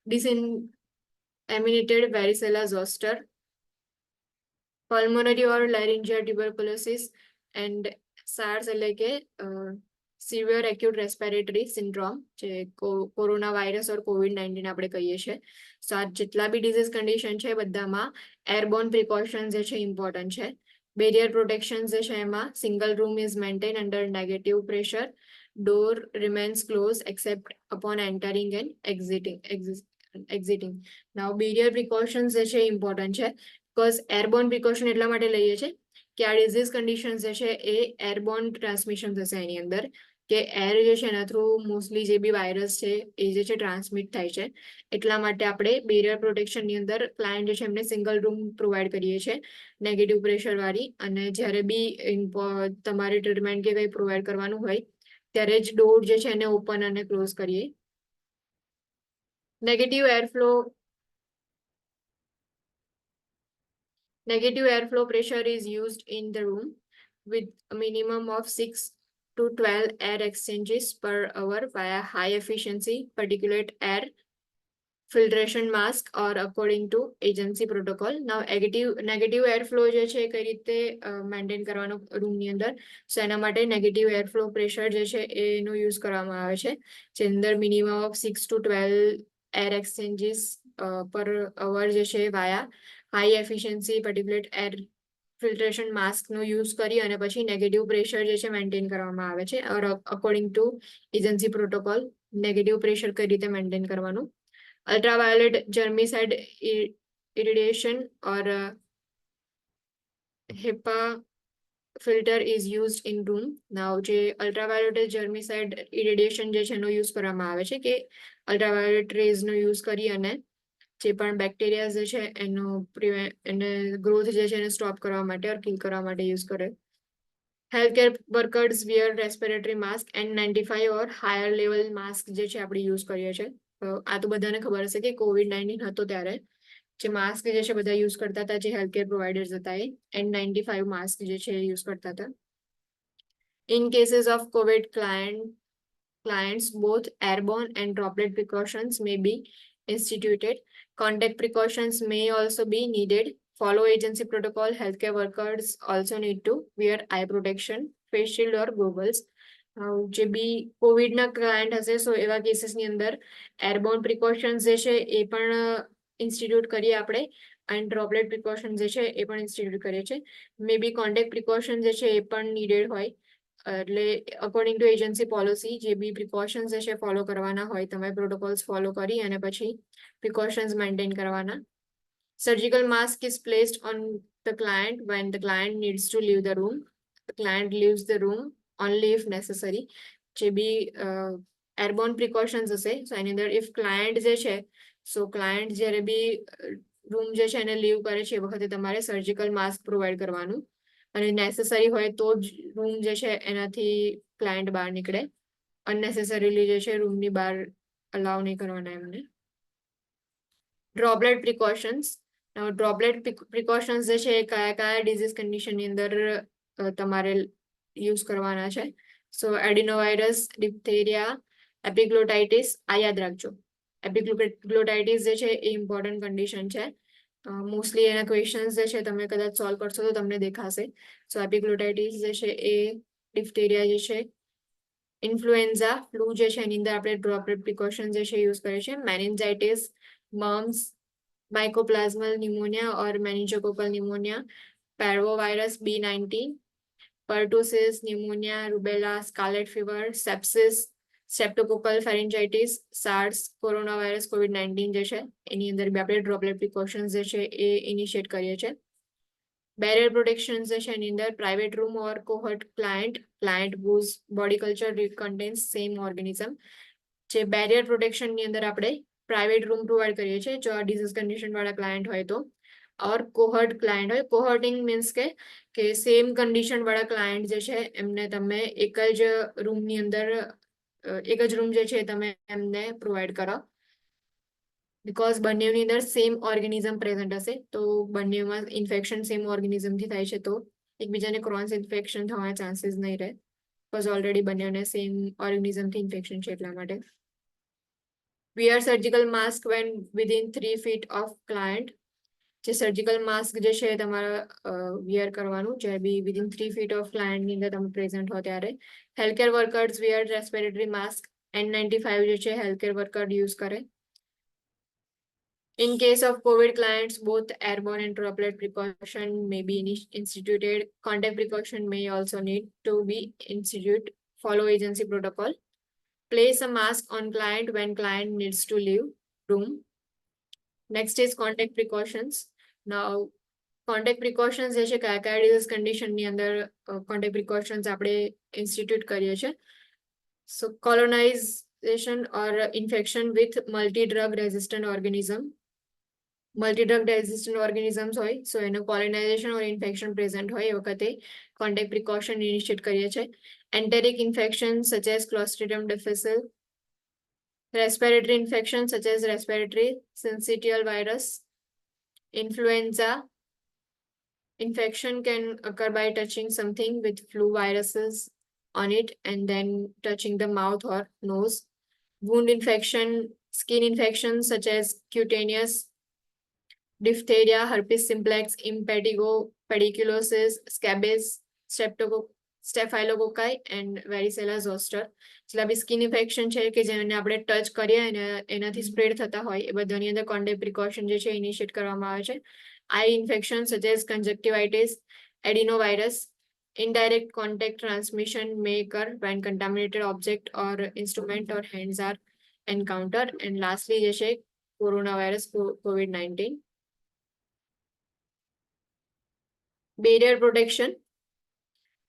ડિસઇન્એમિનેટેડ varicella zoster, pulmonary or laryngeal tuberculosis and SARS એટલે કે severe acute respiratory syndrome જે કોરોના વાયરસ ઓર COVID-19 આપણે કહીએ છીએ. સો આ જેટલા બી ડિઝીઝ કન્ડિશન છે બધામાં એરબોર્ન પ્રિકોશન્સ જે છે ઇમ્પોર્ટન્ટ છે. બેરિયર પ્રોટેક્શન જે છે એમાં single room is maintain under negative pressure. Door remains close except upon entering and exiting. Now barrier precautions જે છે ઇમ્પોર્ટન્ટ છે. બીકોઝ એરબોર્ન પ્રિકોશન એટલા માટે લઈએ છીએ કે આ ડિઝીઝ કન્ડિશન જે છે એ એરબોર્ન ટ્રાન્સમિશન થશે એની અંદર કે એર જે છે એના થ્રુ મોસ્ટલી જે બી વાયરસ છે એ જે છે ટ્રાન્સમિટ થાય છે. એટલા માટે આપણે બેરિયર પ્રોટેક્શનની અંદર ક્લાયન્ટ જે છે એમને સિંગલ રૂમ પ્રોવાઈડ કરીએ છીએ નેગેટિવ પ્રેશર વાળી. અને જ્યારે બી તમારે ટ્રીટમેન્ટ કે કંઈ પ્રોવાઈડ કરવાનું હોય ત્યારે જ ડોર જે છે એને ઓપન અને ક્લોઝ કરીએ. Negative airflow pressure is used in the room with a minimum of 6 to 12 air exchanges per hour via high efficiency particulate air filtration mask or according to agency protocol. Now negative airflow જે છે કઈ રીતે maintain કરવાનો રૂમની અંદર. સો એના માટે negative airflow pressure જે છે એનો યુઝ કરવામાં આવે છે જે અંદર minimum of 6 to 12 air exchanges પર અવર જે છે વાયા હાઈ એફિશિયન્સી પર્ટિક્યુલેટ એર ફિલ્ટ્રેશન માસ્કનો યુઝ કરી અને પછી નેગેટિવ પ્રેશર જે છે મેન્ટેન કરવામાં આવે છે. Or according to agency protocol negative pressure કઈ રીતે મેન્ટેન કરવાનું. Ultraviolet germicide irradiation or HEPA filter is used in room. Now જે ultraviolet germicide irradiation જે છે એનો યુઝ કરવામાં આવે છે કે અલ્ટ્રાવાયોલેટ રેઝનો યુઝ કરી અને જે પણ બેક્ટેરિયા જે છે એને ગ્રોથ જે છે એને સ્ટોપ કરવા માટે ઓર કિલ કરવા માટે યુઝ કરે. Healthcare workers wear respiratory mask N95 or higher level mask જે છે આપણે યુઝ કરીએ છીએ. આ તો બધાને ખબર હશે કે COVID-19 હતો ત્યારે જે માસ્ક જે છે બધા યુઝ કરતા હતા જે હેલ્થકેર પ્રોવાઈડર્સ હતા એ N95 માસ્ક જે છે યુઝ કરતા હતા. In cases of COVID clients, both airborne and droplet precautions may be instituted. Contact precautions may also be needed. Follow agency protocol. Healthcare workers also need to wear eye protection, face shield or goggles. જે બી કોવિડના client હશે સો એવા કેસીસની અંદર airborne precautions જે છે એ પણ institute કરીએ આપણે અને ડ્રોપલેટ પ્રિકોશન જે છે એ પણ ઇન્સ્ટિટ્યૂટ કરીએ છીએ. મે બી કોન્ટેક્ટ પ્રિકોશન જે છે એ પણ નીડેડ હોય. એટલે અકોર્ડિંગ ટુ એજન્સી પોલિસી જે બી પ્રિકોશન્સ જે છે ફોલો કરવાના હોય તમારે પ્રોટોકોલ્સ ફોલો કરી અને પછી પ્રિકોશન્સ મેન્ટેન કરવાના. Surgical mask is placed on the client when the client needs to leave the room. The client leaves the room only if necessary. જે બી એરબોર્ન પ્રિકોશન્સ હશે સો એની અંદર ઇફ ક્લાયન્ટ જે છે સો client જ્યારે બી રૂમ જે છે એને લીવ કરે છે એ વખતે તમારે સર્જિકલ માસ્ક પ્રોવાઈડ કરવાનું અને નેસેસરી હોય તો જ રૂમ જે છે એનાથી ક્લાયન્ટ બહાર નીકળે. અનનેસેસરીલી જે છે રૂમની બહાર અલાઉ નહીં કરવાના એમને. Droplet precautions. ડ્રોપલેટ પ્રિકોશન્સ જે છે એ કયા ડિઝીઝ કન્ડિશનની અંદર તમારે યુઝ કરવાના છે. સો એડિનોવાયરસ, ડિપ્થેરિયા, એપિગ્લોટાઇટિસ આ યાદ રાખજો. એપિગ્લોટાઇટિસ જે છે એ ઇમ્પોર્ટન્ટ કન્ડિશન છે મોસ્ટલી એના ક્વેશ્ચન્સ જે છે તમે કદાચ સોલ્વ કરશો તો તમને દેખાશે. સો એપિગ્લોટાઇટિસ જે છે એ ડિફ્થેરિયા જે છે, ઇન્ફ્લુએન્ઝા ફ્લુ જે છે એની અંદર આપણે ડ્રોપલેટ પ્રિકોશન જે છે યુઝ કરીએ છીએ. મેનિન્જાઇટિસ, મમ્સ, માઇકોપ્લાઝમલ ન્યુમોનિયા ઓર મેનિન્જોકોકલ pneumonia, parvovirus B19, pertussis, pneumonia, rubella, scarlet fever, sepsis, streptococcal pharyngitis, SARS, coronavirus, COVID-19 જે છે એની અંદર બી આપણે ડ્રોપલેટ પ્રિકોશન્સ જે છે એ ઇનિશિયેટ કરીએ છીએ. બેરિયર પ્રોટેક્શન જે છે એની અંદર private room or કોહર્ટ client whose body culture contains same organism. જે બેરિયર પ્રોટેક્શન ની અંદર આપણે પ્રાઇવેટ રૂમ પ્રોવાઈડ કરીએ છીએ જો આ ડિઝીઝ કન્ડિશન વાળા ક્લાયન્ટ હોય તો. ઓર કોહર્ટ ક્લાયન્ટ હોય, કોહર્ટિંગ મીન્સ કે સેમ કન્ડિશન વાળા ક્લાયન્ટ જે છે એમને તમે એક જ રૂમની અંદર એક જ રૂમ જે છે તમે એમને પ્રોવાઈડ કરો. બીકોઝ બંનેની અંદર સેમ ઓર્ગેનિઝમ પ્રેઝન્ટ હશે તો બંનેમાં ઇન્ફેક્શન સેમ ઓર્ગેનિઝમથી થાય છે તો એકબીજાને ક્રોન્સ ઇન્ફેક્શન થવાના ચાન્સીસ નહીં રહે. બીકોઝ ઓલરેડી બંનેને સેમ ઓર્ગેનિઝમથી ઇન્ફેક્શન છે એટલા માટે. wear surgical mask when within 3 feet of client. જે સર્જિકલ માસ્ક જે છે તમારા વિયર કરવાનું જે બી વિધિન 3 feet ઓફ ક્લાયન્ટની અંદર તમે પ્રેઝન્ટ હો ત્યારે. Healthcare workers wear respiratory mask. N95 જે છે હેલ્થકેર વર્કર યુઝ કરે. In case of COVID clients, both airborne and droplet precaution may be instituted. Contact precaution may also need to be instituted. Follow agency protocol. Place a mask on client when client needs to leave room. Next is contact precautions. Now, contact precautions જે છે કયા કયા disease કન્ડિશનની અંદર contact precautions આપણે institute કરીએ છીએ. So colonization or infection with multi-drug resistant organism. Multi-drug resistant organisms હોય so એનો colonization or infection present હોય એ વખતે contact precaution initiate કરીએ છીએ. Enteric infection such as Clostridium difficile. Respiratory infection such as respiratory syncytial virus. Influenza infection can occur by touching something with flu viruses on it and then touching the mouth or nose. Wound infection, skin infections such as cutaneous diphtheria, herpes simplex, impetigo, pediculosis, scabies, staphylococcus and varicella zoster. જેટલા બી skin infection છે કે જેને આપણે touch કરીએ અને એનાથી spread થતા હોય એ બધાની અંદર કોન્ટેક્ટ પ્રિકોશન જે છે ઇનિશિયેટ કરવામાં આવે છે. Eye infection such as conjunctivitis, adenovirus. Indirect contact transmission may occur when contaminated object or instrument or hands are encountered. And lastly જે છે coronavirus COVID-19. Barrier protection.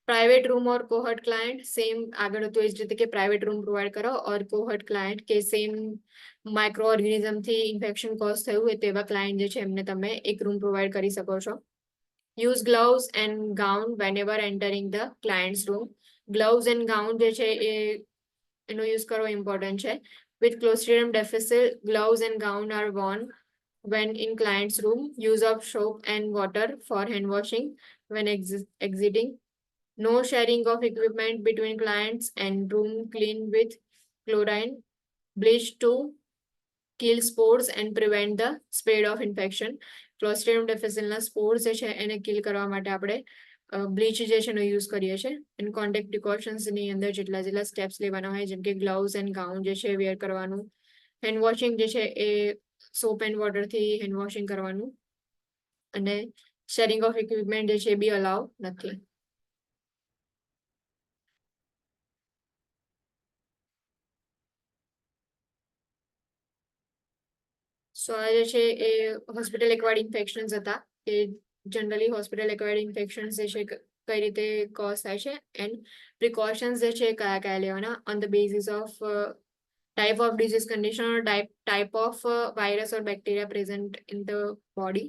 Private room or cohort client same આગળ હતું એ જ રીતે કે private room provide કરો ઓર cohort client કે same micro ઓર્ગેનિઝમથી infection cause થયું હોય તેવા ક્લાયન્ટ જે છે એમને તમે એક રૂમ પ્રોવાઈડ કરી શકો છો. Use gloves and gown whenever entering the client's room. Gloves and gown જે છે એનો યુઝ કરવો ઇમ્પોર્ટન્ટ છે. With Clostridium difficile, gloves and gown are worn when in client's room. Use of soap and water for hand washing when exiting. No sharing of equipment between clients and room clean with chlorine, bleach to kill spores and prevent the spread of infection. Clostridium difficile ના spores જે છે એને kill કરવા માટે આપણે bleach જે છે એનો યુઝ કરીએ છીએ. એન્ડ કોન્ટેક્ટ પ્રિકોશન્સની અંદર જેટલા સ્ટેપ્સ લેવાના હોય જેમ કે ગ્લવ્સ એન્ડ ગાઉન જે છે વેર કરવાનું. હેન્ડ વોશિંગ જે છે એ સોપ એન્ડ વોટરથી હેન્ડ વોશિંગ કરવાનું અને શેરિંગ ઓફ ઇક્વિપમેન્ટ જે છે એ બી અલાઉ નથી. સો આ જે છે એ હોસ્પિટલ એક્વાયર્ડ ઇન્ફેક્શન્સ હતા કે જનરલી હોસ્પિટલ એક્વાયર્ડ ઇન્ફેક્શન્સ જે છે કઈ રીતે કોઝ થાય છે એન્ડ પ્રિકોશન્સ જે છે કયા કયા લેવાના on the basis of type of disease condition or type of virus or bacteria present in the body.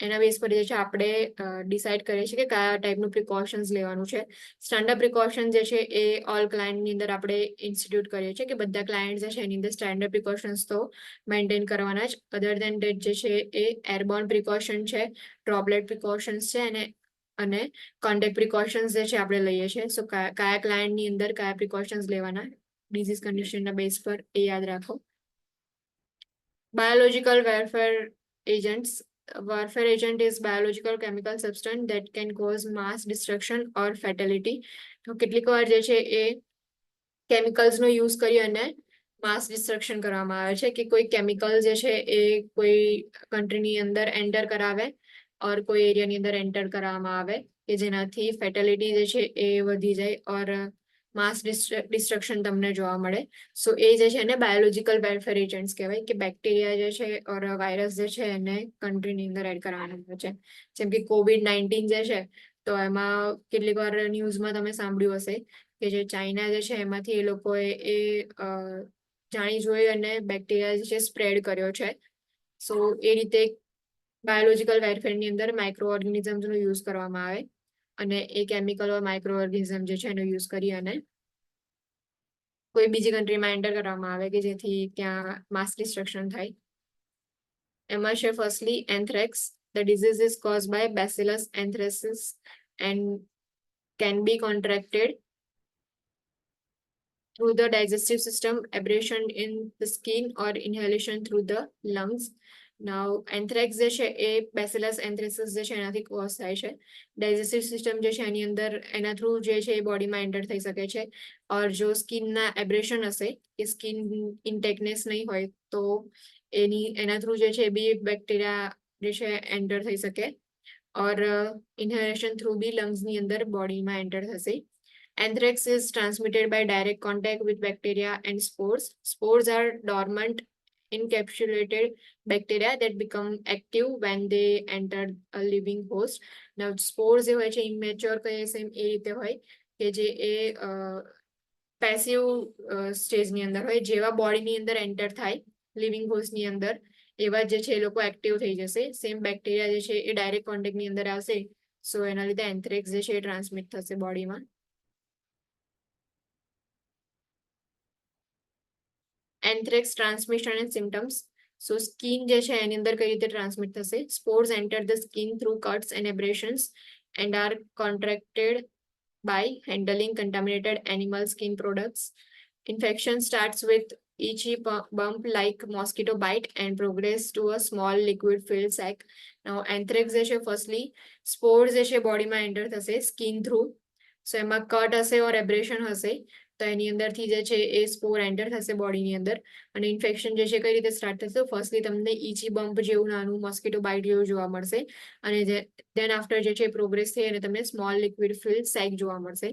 એના બેઝ પર જે છે આપણે ડિસાઇડ કરીએ છીએ કે કયા ટાઈપનું પ્રિકોશન્સ લેવાનું છે. સ્ટાન્ડર્ડ પ્રિકોશન જે છે એ ઓલ ક્લાયન્ટની અંદર આપણે ઇન્સ્ટિટ્યુટ કરીએ છીએ કે બધા ક્લાયન્ટ જે છે એની અંદર સ્ટાન્ડર્ડ પ્રિકોશન્સ તો મેન્ટેન કરવાના જ. અધર દેન ડેટ જે છે એ એરબોર્ન પ્રિકોશન છે, ડ્રોપલેટ પ્રિકોશન્સ છે અને કોન્ટેક્ટ પ્રિકોશન્સ જે છે આપણે લઈએ છીએ. સો કયા ક્લાયન્ટની અંદર કયા પ્રિકોશન્સ લેવાના ડિઝીઝ કન્ડિશનના બેઝ પર એ યાદ રાખો. Biological welfare agents warfare agent is biological chemical substance that can cause mass destruction or fatality. તો કેટલીક વાર જે છે એ કેમિકલ્સ નો યુઝ કરી અને માસ ડિસ્ટ્રક્શન કરવામાં આવે છે કે કોઈ કેમિકલ જે છે એ કોઈ કન્ટ્રીની અંદર એન્ટર કરાવે ઓર કોઈ એરિયાની અંદર એન્ટર કરવામાં આવે કે જેનાથી ફેટેલિટી જે છે એ વધી જાય ઓર માસ ડિસ્ટ્રક્શન તમને જોવા મળે. સો એ જે છે એને બાયોલોજીકલ વેરફેર એજન્ટ્સ કહેવાય કે બેક્ટેરિયા જે છે ઓર વાયરસ જે છે એને કન્ટ્રીની અંદર એડ કરવાનું આવે છે. જેમ કે COVID-19 જે છે તો એમાં કેટલીક વાર ન્યૂઝમાં તમે સાંભળ્યું હશે કે જે ચાઇના જે છે એમાંથી એ લોકોએ એ જાણી જોઈ અને બેક્ટેરિયા જે છે સ્પ્રેડ કર્યો છે. સો એ રીતે બાયોલોજીકલ વેરફેરની અંદર માઇક્રો ઓર્ગેનિઝમ્સનો યુઝ કરવામાં આવે અને એ કેમિકલ માઇક્રો ઓર્ગેનિઝમ જે છે એનો યુઝ કરી અને કોઈ બીજી કન્ટ્રીમાં એન્ટર કરવામાં આવે કે જેથી ત્યાં માસ ડિસ્ટ્રક્શન થાય. એમાં છે firstly anthrax. The disease is caused by Bacillus anthracis and can be contracted through the digestive system, abrasion in the skin or inhalation through the lungs. Now anthrax જે છે એ Bacillus anthracis જે છે એનાથી cause થાય છે. Digestive system જે છે એની અંદર એના થ્રુ જે છે એ બોડીમાં એન્ટર થઈ શકે છે. ઓર જો સ્કિનના એબ્રેશન હશે કે સ્કિન ઇન્ટેકનેસ નહીં હોય તો એના થ્રુ જે છે એ બી બેક્ટેરિયા જે છે એન્ટર થઈ શકે ઓર ઇન્હેલેશન થ્રુ બી લંગ્સની અંદર બોડીમાં એન્ટર થશે. Anthrax is transmitted by direct contact with bacteria and spores. Spores are dormant, encapsulated bacteria that become active when they enter a living host. Now, spores જે હોય છે immature કહીએ same એ રીતે હોય કે જે એ પેસિવ સ્ટેજની અંદર હોય. જેવા બોડીની અંદર એન્ટર થાય લિવિંગ હોસ્ટની અંદર એવા જે છે એ લોકો એક્ટિવ થઈ જશે. સેમ બેક્ટેરિયા જે છે એ ડાયરેક્ટ કોન્ટેક્ટની અંદર આવશે. સો એના લીધે એન્થ્રેક્સ જે છે એ ટ્રાન્સમિટ થશે બોડીમાં. Anthrax transmission and symptoms. So skin જે છે એની અંદર કઈ રીતે ટ્રાન્સમિટ થશે? Spores enter the skin through cuts and abrasions and are contracted by handling contaminated animal skin products. Infection starts with itchy bump like mosquito bite and progress to a small liquid filled sac. Now anthrax જે છે firstly spores જે છે બોડીમાં enter થશે skin through. સો એમાં cut હશે ઓર abrasion હશે તો એની અંદરથી જે છે એ સ્પોર એન્ટર થશે બોડીની અંદર અને ઇન્ફેક્શન જે છે કઈ રીતે સ્ટાર્ટ થશે? ફર્સ્ટલી તમને ઈચી બમ્પ જેવું નાનું મોસ્કિટો બાઇટ જેવું જોવા મળશે અને દેન આફ્ટર જે છે પ્રોગ્રેસ થઈ અને તમને સ્મોલ લિક્વિડ ફિલ્ડ સેક જોવા મળશે.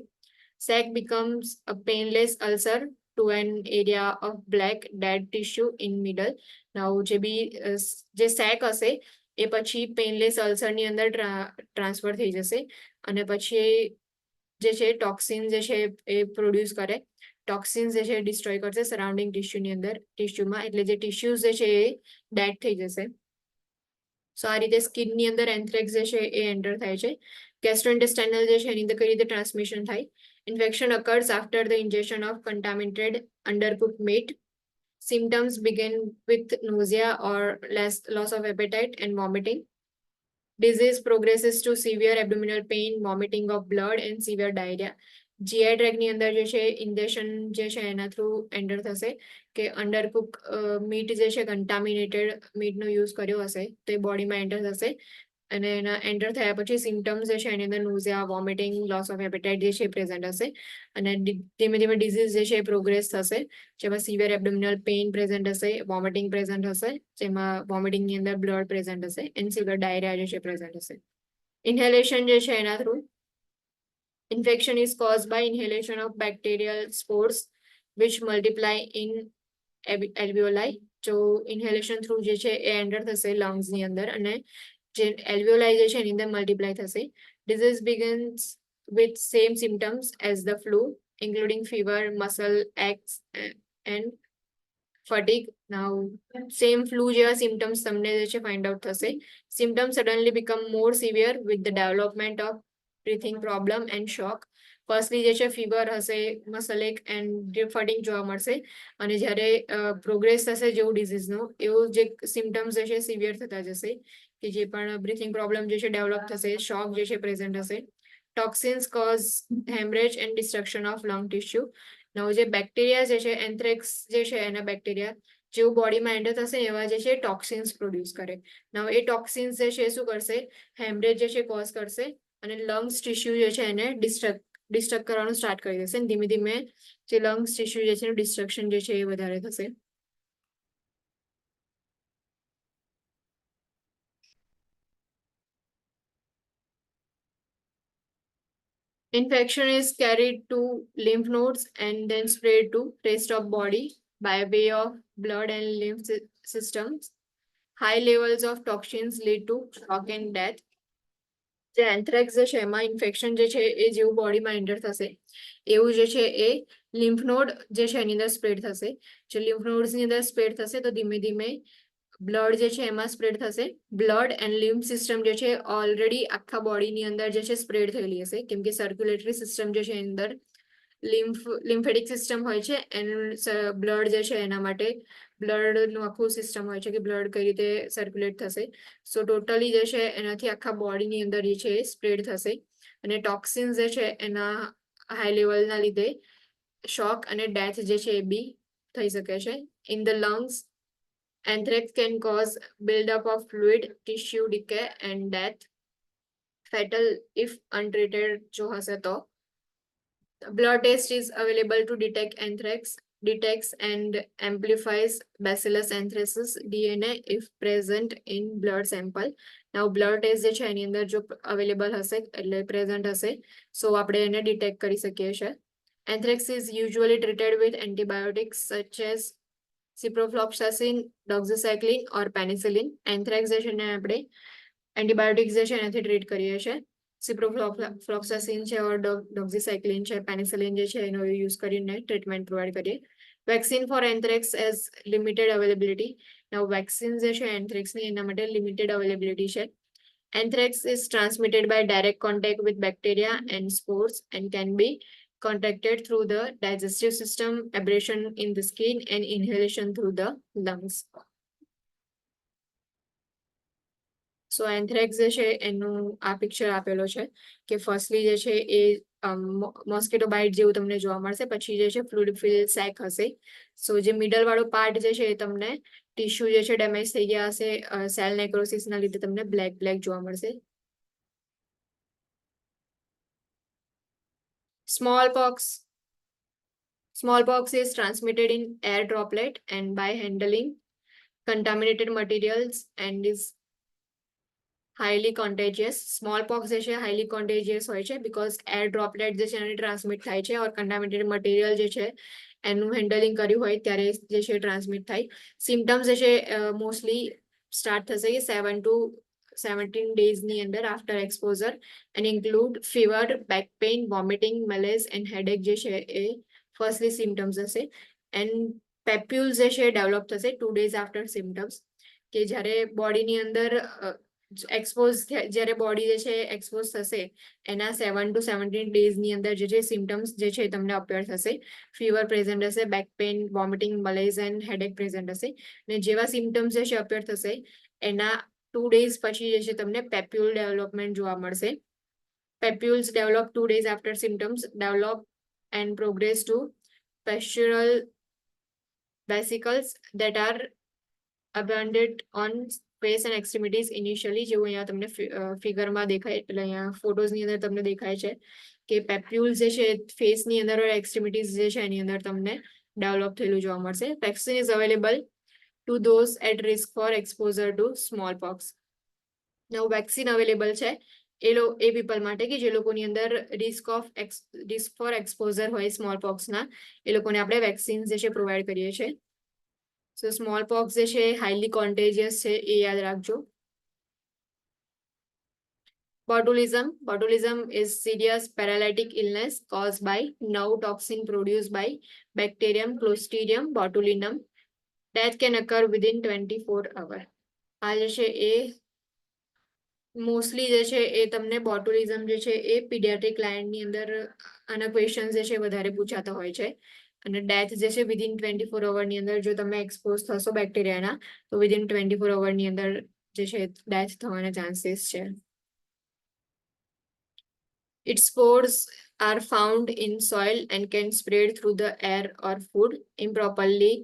સેક becomes a painless ulcer to an area of black dead tissue in middle. Now જે સેક હશે એ પછી પેનલેસ અલ્સરની અંદર ટ્રાન્સફર થઈ જશે અને પછી જે છે ટોક્સિન જે છે એ પ્રોડ્યુસ કરે. ટોક્સિન્સ જે છે ડિસ્ટ્રોય કરશે સરાઉન્ડિંગ ટિશ્યુની અંદર ટિશ્યુમાં એટલે જે ટિશ્યુઝ જે છે એ ડેડ થઈ જશે. સો આ રીતે સ્કિનની અંદર એન્થ્રેક્સ જે છે એ એન્ટર થાય છે. ગેસ્ટ્રોઇન્ટેસ્ટાઇનલ જે છે એની અંદર કઈ રીતે ટ્રાન્સમિશન થાય? Infection occurs after the ingestion of contaminated undercooked meat. Symptoms begin with nausea or loss of appetite and vomiting. Disease progresses to severe abdominal pain, vomiting of blood and severe diarrhea. GI tract ની અંદર જે છે injection જે છે એના through enter થશે કે અંડરકુક meet જે છે કન્ટામિનેટેડ મીટનો યુઝ કર્યો હશે તો એ બોડીમાં એન્ટર થશે અને એના એન્ટર થયા પછી સિમ્ટમ્સ જે છે એની અંદર નોઝિયા, વોમિટિંગ, લોસ ઓફ એપેટાઇટ જે છે પ્રેઝન્ટ હશે અને ધીમે ધીમે ડિઝીઝ જે છે પ્રોગ્રેસ થશે જેમાં સિવિયર એબ્ડોમિનલ પેઇન પ્રેઝન્ટ હશે, વોમિટિંગ પ્રેઝન્ટ હશે જેમાં વોમિટિંગની અંદર બ્લડ પ્રેઝન્ટ હશે એન્ડ સિવિયર ડાયરિયા જે છે પ્રેઝન્ટ હશે. ઇન્હેલેશન જે છે એના through infection is caused by inhalation of bacterial spores which multiply in alveoli. જો ઇન્હેલેશન થ્રુ જે છે એ એન્ટર થશે લંગ્સની અંદર અને જે alveoli જે છે એની અંદર મલ્ટીપ્લાય થશે. Disease begins with same symptoms as the flu, including fever, muscle aches and fatigue. Now same flu જેવા symptoms તમને જે છે find out થશે. Symptoms suddenly become more severe with the development of breathing problem and shock. Firstly જે છે fever હશે, muscle એક and fatigue જોવા મળશે અને જ્યારે પ્રોગ્રેસ થશે જેવું ડિઝીઝનો એવું જે સિમ્ટમ્સ જે છે સિવિયર થતા જશે કે જે પણ બ્રીથિંગ પ્રોબ્લેમ જે છે ડેવલપ થશે, શોક જે છે પ્રેઝન્ટ હશે. Toxins cause haemorrhage and destruction of lung tissue. નવો જે બેક્ટેરિયા જે છે એન્થ્રેક્સ જે છે એના બેક્ટેરિયા જેવું બોડીમાં એન્ટર થશે એવા જે છે ટોક્સિન્સ પ્રોડ્યુસ કરે. નાવ એ ટોક્સિન્સ જે છે શું કરશે, હેમરેજ જે છે કોઝ કરશે અને લંગ્સ ટિશ્યુ જે છે એને ડિસ્ટ્રક્ટ કરવાનું સ્ટાર્ટ કરી દેશે. ધીમે ધીમે જે લંગ્સ ટિશ્યુ જે છે એનું ડિસ્ટ્રક્શન જે છે એ વધારે થશે. Infection is carried to lymph nodes and then spread to rest of body by way of blood and lymph systems. High levels of toxins lead to shock and death. જે anthrax જે છે એમાં infection જે છે એ જેવું બોડીમાં enter થશે એવું જે છે એ લિમ્ફ નોડ જે છે એની અંદર સ્પ્રેડ થશે. જે લિમ્ફ નોડ્સની અંદર સ્પ્રેડ થશે તો ધીમે ધીમે બ્લડ જે છે એમાં સ્પ્રેડ થશે. બ્લડ એન્ડ લિમ્ફ સિસ્ટમ જે છે ઓલરેડી આખા બોડીની અંદર જે છે સ્પ્રેડ થયેલી હશે, કેમ કે સર્ક્યુલેટરી સિસ્ટમ જે છે એની અંદર લિમ્ફેટિક સિસ્ટમ હોય છે એન્ડ બ્લડ જે છે એના માટે બ્લડનું આખું સિસ્ટમ હોય છે કે બ્લડ કઈ રીતે સર્ક્યુલેટ થશે. સો ટોટલી જે છે એનાથી આખા બોડીની અંદર જે છે સ્પ્રેડ થશે અને ટોક્સિન્સ જે છે એના હાઈ લેવલના લીધે શોક અને ડેથ જે છે એ બી થઈ શકે છે. In the lungs, anthrax can cause buildup of fluid, tissue decay and death. Fatal if untreated જો હશે તો. Blood test is available to detect anthrax, detects and amplifies Bacillus anthracis DNA if present in blood sample. Now blood test જે છે એની અંદર જો available હશે એટલે present હશે so આપણે એને detect કરી શકીએ છીએ. Anthrax is usually treated with antibiotics such as ciprofloxacin, doxycycline or penicillin. Anthrax જે છે એને આપણે એન્ટીબાયોટિક્સ જે છે એનાથી ટ્રીટ કરીએ છીએ. સિપ્રોફ્લોક્સાસિન છે ઓર ડોક્સીસાઇક્લિન છે, પેનિસિલિન જે છે એનો યુઝ કરીને ટ્રીટમેન્ટ પ્રોવાઈડ કરીએ. Vaccine for anthrax as limited availability. Now vaccine જે છે એન્થ્રેક્સની એના માટે લિમિટેડ અવેલેબિલિટી છે. Anthrax is transmitted by direct contact with bacteria and spores and can be contracted through the digestive system, abrasion in the skin and inhalation through the lungs. So anthrax જે છે એનું આ picture આપેલો છે કે firstly જે છે એ mosquito byte જેવું તમને જોવા મળશે, પછી જે છે ફ્લુઇડ ફિલ સેક હશે. સો જે મિડલ વાળો પાર્ટ જે છે એ તમને ટિશ્યુ જે છે ડેમેજ થઈ ગયા હશે સેલ નેક્રોસિસના લીધે તમને બ્લેક જોવા મળશે. Smallpox is transmitted in air droplet and by handling contaminated materials and is highly contagious. Smallpox જે છે highly contagious હોય છે because air droplet જે છે એને ટ્રાન્સમિટ થાય છે ઓર contaminated material જે છે એનું હેન્ડલિંગ કર્યું હોય ત્યારે જે છે ટ્રાન્સમિટ થાય. સિમ્ટમ્સ જે છે મોસ્ટલી સ્ટાર્ટ થશે 7 to 17 ડેઝની અંદર after exposure and include fever, back pain, vomiting, malaise and headache જે છે એ ફર્સ્ટલી સિમ્ટમ્સ હશે. એન્ડ પેપ્યુલ્સ જે છે ડેવલપ થશે 2 days આફ્ટર સિમ્ટમ્સ, કે જ્યારે બોડીની અંદર એક્સપોઝ જ્યારે બોડી જે છે એક્સપોઝ થશે એના 7 to 17 ડેઝની અંદર જે છે સિમ્ટમ્સ જે છે તમને અપેર થશે. ફીવર પ્રેઝન્ટ હશે, back pain, vomiting, malaise and headache present હશે. અને જેવા સિમ્ટમ્સ જે છે અપેર થશે એના 2 days પછી જે છે તમને પેપ્યુલ ડેવલપમેન્ટ જોવા મળશે. Papules develop 2 days after symptoms develop and progress to postural vesicles that are abundant on face and extremities initially. જેવું અહીંયા તમને ફિગરમાં દેખાય એટલે અહીંયા ફોટોઝની અંદર તમને દેખાય છે કે પેપ્યુલ્સ જે છે ફેસની અંદર એક્સ્ટ્રીમિટીઝ જે છે એની અંદર તમને ડેવલપ થયેલું જોવા મળશે. Vaccine is available to those at risk for exposure to smallpox. નવું વેક્સિન અવેલેબલ છે એ પીપલ માટે કે જે લોકોની અંદર રિસ્ક ફોર એક્સપોઝર હોય સ્મોલપોક્સના, એ લોકોને આપણે વેક્સિન જે છે પ્રોવાઈડ કરીએ છીએ. સો સ્મોલપોક્સ જે છે હાઈલી કોન્ટેજિયસ છે એ યાદ રાખજો. Botulism is serious paralytic illness caused by nerve toxin produced by bacterium Clostridium botulinum. Death can occur within 24 hours. આ જે છે એ મોસ્ટલી જે છે એ તમને બોટુલિઝમ જે છે એ પીડિયાટ્રિક લાઇનની અંદર આના ક્વેશ્ચન્સ જે છે વધારે પૂછાતા હોય છે. અને ડેથ જે છે વિધિન 24 અવરની અંદર જો તમે એક્સપોઝ થશો બેક્ટેરિયાના તો વિધિન 24 અવરની અંદર જે છે ડેથ થવાના ચાન્સીસ છે. Its spores are found in soil and can spread through the air or food. Improperly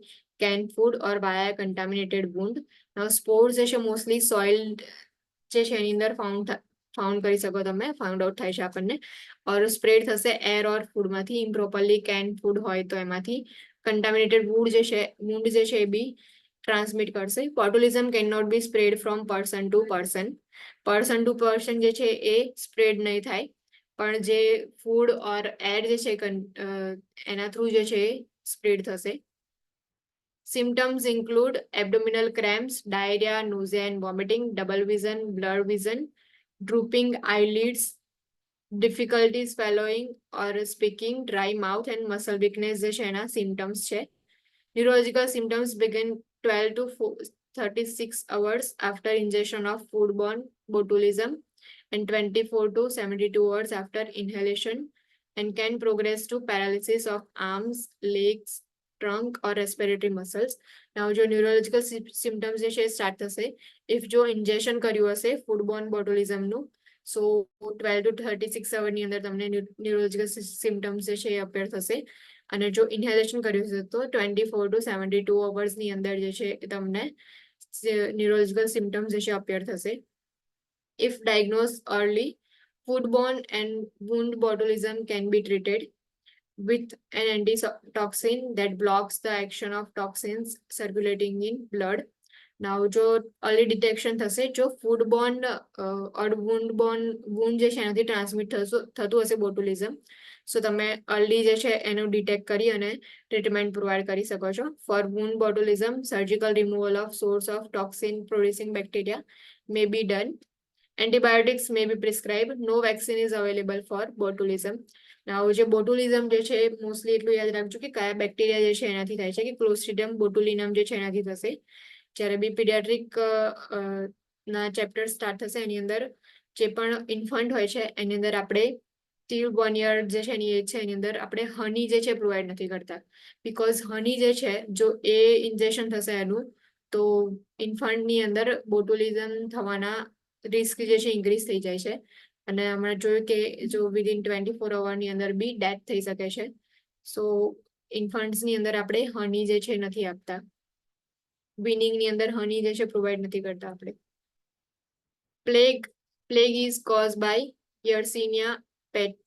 canned food or via contaminated wound. Now spores જે છે mostly soiled જે છે એની અંદર ફાઉન્ડ કરી શકો તમે, ફાઉન્ડ આઉટ થાય છે આપણને, ઓર સ્પ્રેડ થશે એર ઓર ફૂડમાંથી, ઇમ્પ્રોપરલી કેન ફૂડ હોય તો એમાંથી, કન્ટામિનેટેડ વૂડ જે છે એ બી ટ્રાન્સમિટ કરશે. Botulism can not be spread from person to person જે છે એ સ્પ્રેડ નહીં થાય, પણ જે ફૂડ ઓર એર જે છે એના થ્રુ જે છે એ સ્પ્રેડ થશે. Symptoms include abdominal cramps, diarrhea, nausea and vomiting, double vision, blurred vision, drooping eyelids, difficulty swallowing or speaking, dry mouth and muscle weakness જે છે એના symptoms છે. Neurological symptoms begin 12 to 36 hours after ingestion of foodborne botulism and 24 to 72 hours after inhalation, and can progress to paralysis of arms, legs, trunk or respiratory muscles. Now જો neurological symptoms જે છે start થશે if જો ingestion કર્યું હશે foodborne botulism નું, so 12 to 36 hour ની અંદર તમને neurological symptoms જે છે એ appear થશે, અને જો ઇન્હેલેશન કર્યું છે તો 24 to 72 hours ની અંદર જે છે તમને neurological symptoms જે છે appear થશે. If diagnosed early, foodborne and wound botulism can be treated with an antitoxin that blocks the action of toxins circulating in blood. Now જો early detection થશે, જો foodborne or wound જે છે એનાથી transmit થતું હશે બોટુલિઝમ, સો તમે અર્લી જે છે એનું ડિટેક્ટ કરી અને ટ્રીટમેન્ટ પ્રોવાઈડ કરી શકો છો. For wound botulism, surgical removal of source of toxin producing bacteria may be done. Antibiotics may be prescribed. No vaccine is available for botulism. Now જે બોટુલિઝમ જે છે મોસ્ટલી એટલું યાદ રાખજો કે કયા બેક્ટેરિયા જે છે એનાથી થાય છે, કે ક્લોસ્ટ્રીડિયમ બોટુલિનમ જે છે એનાથી થશે. જ્યારે બી પીડિયાટ્રિક ના ચેપ્ટર સ્ટાર્ટ થશે એની અંદર જે પણ ઇન્ફન્ટ હોય છે એની અંદર આપણે till 1 year જે છે એની એજ છે એની અંદર આપણે હની જે છે પ્રોવાઈડ નથી કરતા, બીકોઝ હની જે છે જો એ ઇન્જેક્શન થશે એનું તો ઇન્ફન્ટની અંદર બોટુલિઝમ થવાના રિસ્ક જે છે ઇન્ક્રીઝ થઈ જાય છે, અને હમણાં જોયું કે જો વિધિન 24 અવરની અંદર બી ડેથ થઈ શકે છે. સો ઇન્ફન્ટ્સની અંદર આપણે હની જે છે નથી આપતા, વિનિંગની અંદર હની જે છે પ્રોવાઈડ નથી કરતા આપણે. Plague is caused by Yersinia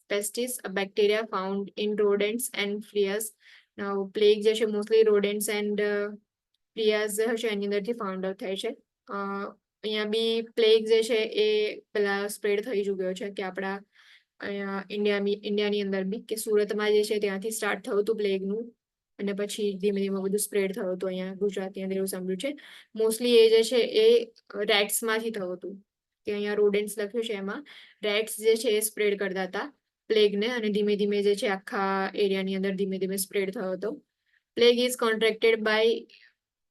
pestis, a bacteria found in rodents and fleas. Now plague જે છે મોસ્ટલી rodents and fleas હશે એની અંદરથી ફાઉન્ડ આઉટ થાય છે. અહીંયા બી પ્લેગ જે છે એ પેલા સ્પ્રેડ થઈ ચૂક્યો છે કે આપણા ઇન્ડિયાની અંદર બી, કે સુરતમાં જે છે ત્યાંથી સ્ટાર્ટ થયું હતું પ્લેગનું, અને પછી ધીમે ધીમે બધું સ્પ્રેડ થયું હતું અહીંયા ગુજરાતની અંદર એવું સાંભળ્યું છે. મોસ્ટલી એ જે છે એ રેટ્સમાંથી થયું હતું, કે અહીંયા રોડેન્ટ્સ લખ્યું છે એમાં રેટ્સ જે છે એ સ્પ્રેડ કરતા હતા પ્લેગને, અને ધીમે ધીમે જે છે આખા એરિયાની અંદર ધીમે ધીમે સ્પ્રેડ થયો હતો. Plague is contracted by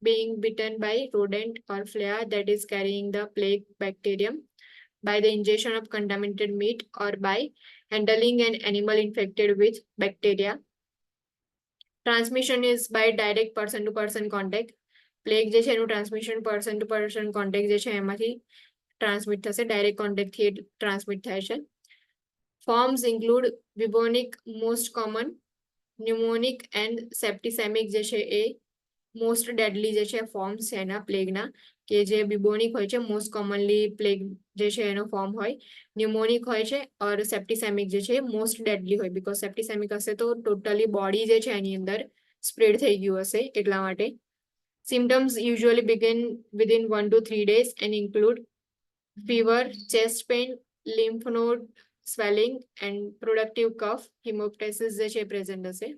being bitten by rodent or flea that is carrying the plague bacterium, by the ingestion of contaminated meat, or by handling an animal infected with bacteria. Transmission is by direct person to person contact. Plague જે છે એનું transmission person to person contact જે છે એમાંથી transmit થશે, direct કોન્ટેક્ટથી transmit થાય છે. Forms include bubonic most common, pneumonic and septicemic જે છે એ મોસ્ટ ડેડલી જે છે ફોર્મ્સ છે એના પ્લેગના, કે જે બિબોનિક હોય છે મોસ્ટ કોમનલી પ્લેગ જે છે એનો ફોર્મ હોય, ન્યુમોનિક હોય છે, ઓર સેપ્ટિસેમિક જે છે મોસ્ટ ડેડલી હોય, બીકોઝ સેપ્ટિસેમિક હશે તો ટોટલી બોડી જે છે એની અંદર સ્પ્રેડ થઈ ગયું હશે એટલા માટે. Symptoms usually begin within 1 to 3 days and include fever, chest pain, lymph node swelling and productive cough. Hemoptysis જે છે પ્રેઝન્ટ હશે,